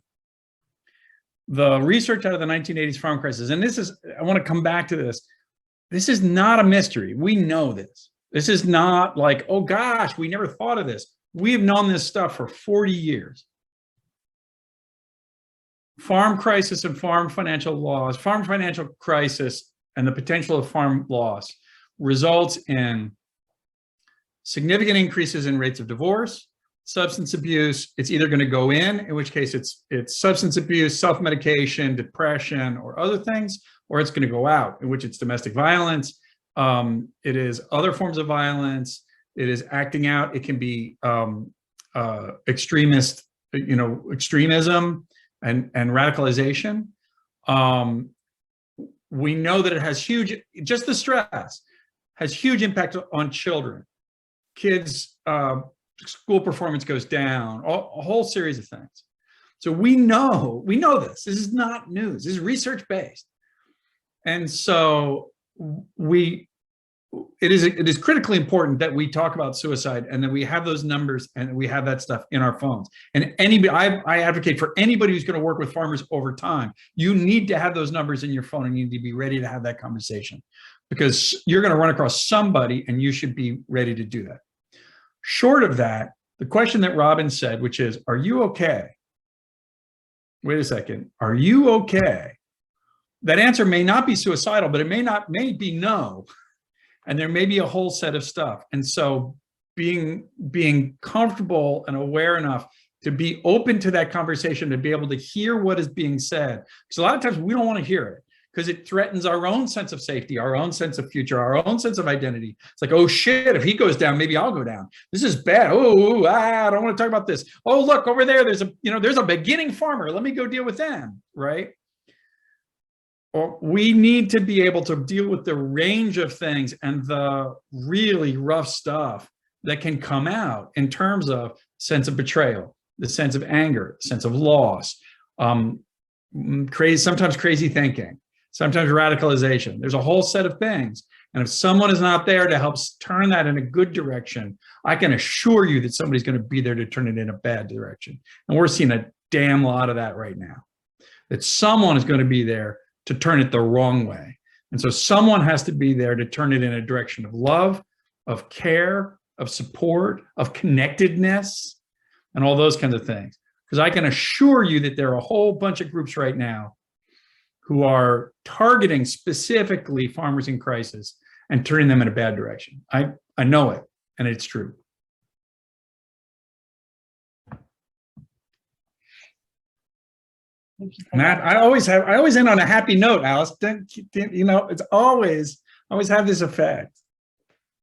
The research out of the 1980s farm crisis, and I want to come back to this. This is not a mystery. We know this. This is not like, oh gosh, we never thought of this. We have known this stuff for 40 years. Farm crisis and farm financial crisis and the potential of farm loss results in significant increases in rates of divorce, substance abuse. It's either going to go in which case it's substance abuse, self-medication, depression, or other things, or it's going to go out, in which it's domestic violence. It is other forms of violence. It is acting out. It can be extremism and radicalization. We know that it has just the stress has huge impact on children. Kids, school performance goes down, a whole series of things. So we know this. This is not news. This is research-based. And so it is critically important that we talk about suicide and that we have those numbers and we have that stuff in our phones. And I advocate for anybody who's going to work with farmers over time, you need to have those numbers in your phone and you need to be ready to have that conversation, because you're going to run across somebody and you should be ready to do that. Short of that, the question that Robin said, which is, are you okay? Wait a second. Are you okay? That answer may not be suicidal, but it may be no. And there may be a whole set of stuff. And so being comfortable and aware enough to be open to that conversation, to be able to hear what is being said. Because a lot of times we don't want to hear it because it threatens our own sense of safety, our own sense of future, our own sense of identity. It's like, oh shit, if he goes down, maybe I'll go down. This is bad. I don't want to talk about this. Oh, look over there. There's a beginning farmer. Let me go deal with them, right? Or we need to be able to deal with the range of things and the really rough stuff that can come out in terms of sense of betrayal, the sense of anger, sense of loss, sometimes crazy thinking, sometimes radicalization. There's a whole set of things. And if someone is not there to help turn that in a good direction, I can assure you that somebody's going to be there to turn it in a bad direction. And we're seeing a damn lot of that right now, that someone is going to be there to turn it the wrong way. And so someone has to be there to turn it in a direction of love, of care, of support, of connectedness, and all those kinds of things. Because I can assure you that there are a whole bunch of groups right now who are targeting specifically farmers in crisis and turning them in a bad direction. I know it, and it's true. Matt, I always end on a happy note, Alice. It's always have this effect.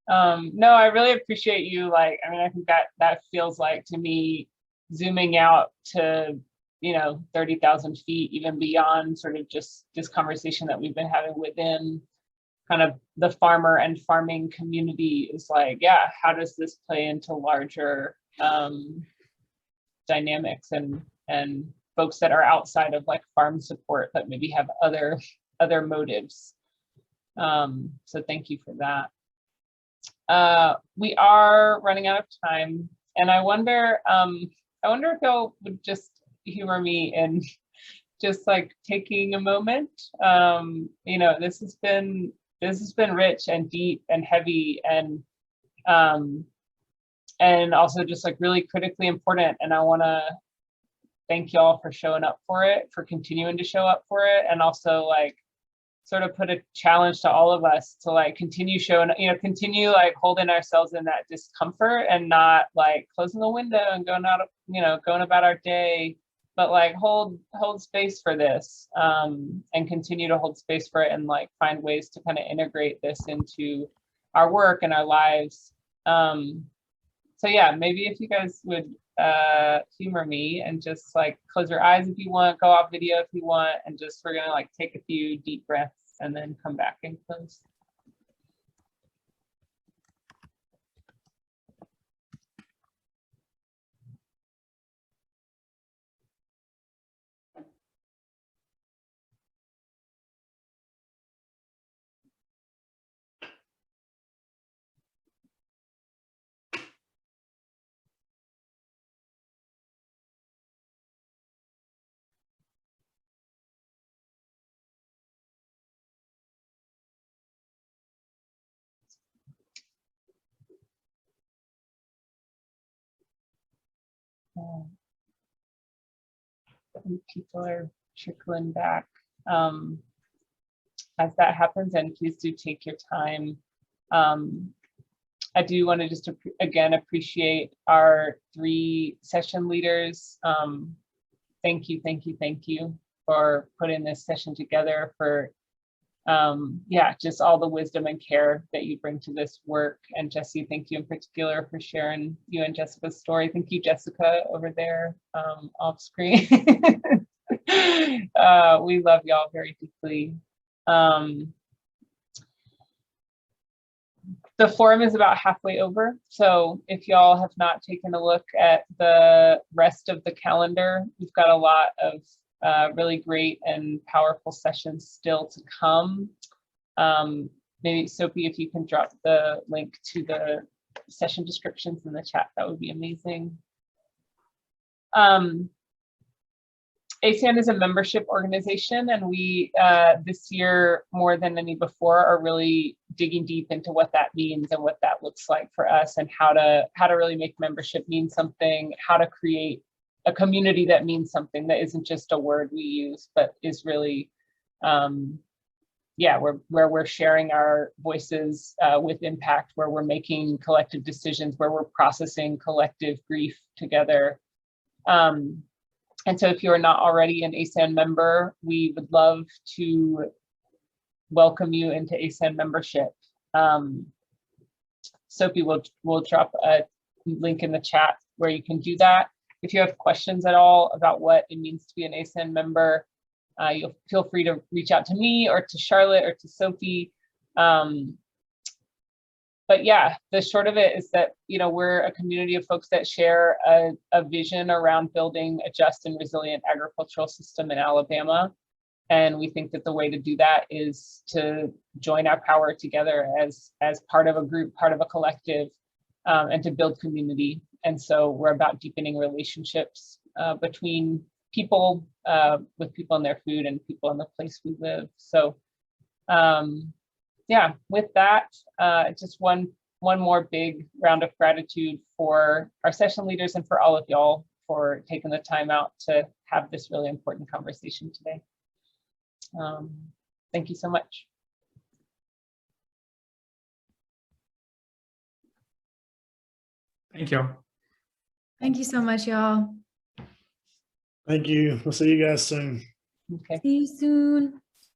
No, I really appreciate you. I think that feels like to me, zooming out to, 30,000 feet, even beyond sort of just this conversation that we've been having within kind of the farmer and farming community is like, yeah, how does this play into larger dynamics and folks that are outside of farm support that maybe have other motives. So thank you for that. We are running out of time. And I wonder if y'all would just humor me in just like taking a moment. You know, this has been rich and deep and heavy and also just like really critically important. And I want to thank y'all for showing up for it, for continuing to show up for it, and also like sort of put a challenge to all of us to like continue showing, you know, continue like holding ourselves in that discomfort and not like closing the window and going out, you know, going about our day, but like hold space for this, and continue to hold space for it and like find ways to kind of integrate this into our work and our lives. So yeah, maybe if you guys would humor me and just like close your eyes if you want, go off video if you want, and just we're gonna like take a few deep breaths and then come back and close. People are trickling back as that happens, and please do take your time. I do want to just again appreciate our 3 session leaders. Thank you for putting this session together, for yeah, just all the wisdom and care that you bring to this work. And Jesse, thank you in particular for sharing you and Jessica's story. Thank you, Jessica, over there off screen. We love y'all very deeply. The forum is about halfway over, so if y'all have not taken a look at the rest of the calendar, we've got a lot of really great and powerful sessions still to come. Maybe Sophie, if you can drop the link to the session descriptions in the chat, that would be amazing. ASAN is a membership organization, and we this year more than any before are really digging deep into what that means and what that looks like for us, and how to really make membership mean something, how to create a community that means something, that isn't just a word we use, but is really yeah, where we're sharing our voices with impact, where we're making collective decisions, where we're processing collective grief together. And so if you're not already an ASAN member, we would love to welcome you into ASAN membership. Sophie will drop a link in the chat where you can do that. If you have questions at all about what it means to be an ASAN member, you'll feel free to reach out to me or to Charlotte or to Sophie. But yeah, the short of it is that, you know, we're a community of folks that share a vision around building a just and resilient agricultural system in Alabama. And we think that the way to do that is to join our power together as part of a group, part of a collective, and to build community. And so we're about deepening relationships between people, with people and their food, and people in the place we live. So yeah, with that, just one more big round of gratitude for our session leaders and for all of y'all for taking the time out to have this really important conversation today. Thank you so much. Thank you. Thank you so much, y'all. Thank you. We'll see you guys soon. Okay. See you soon.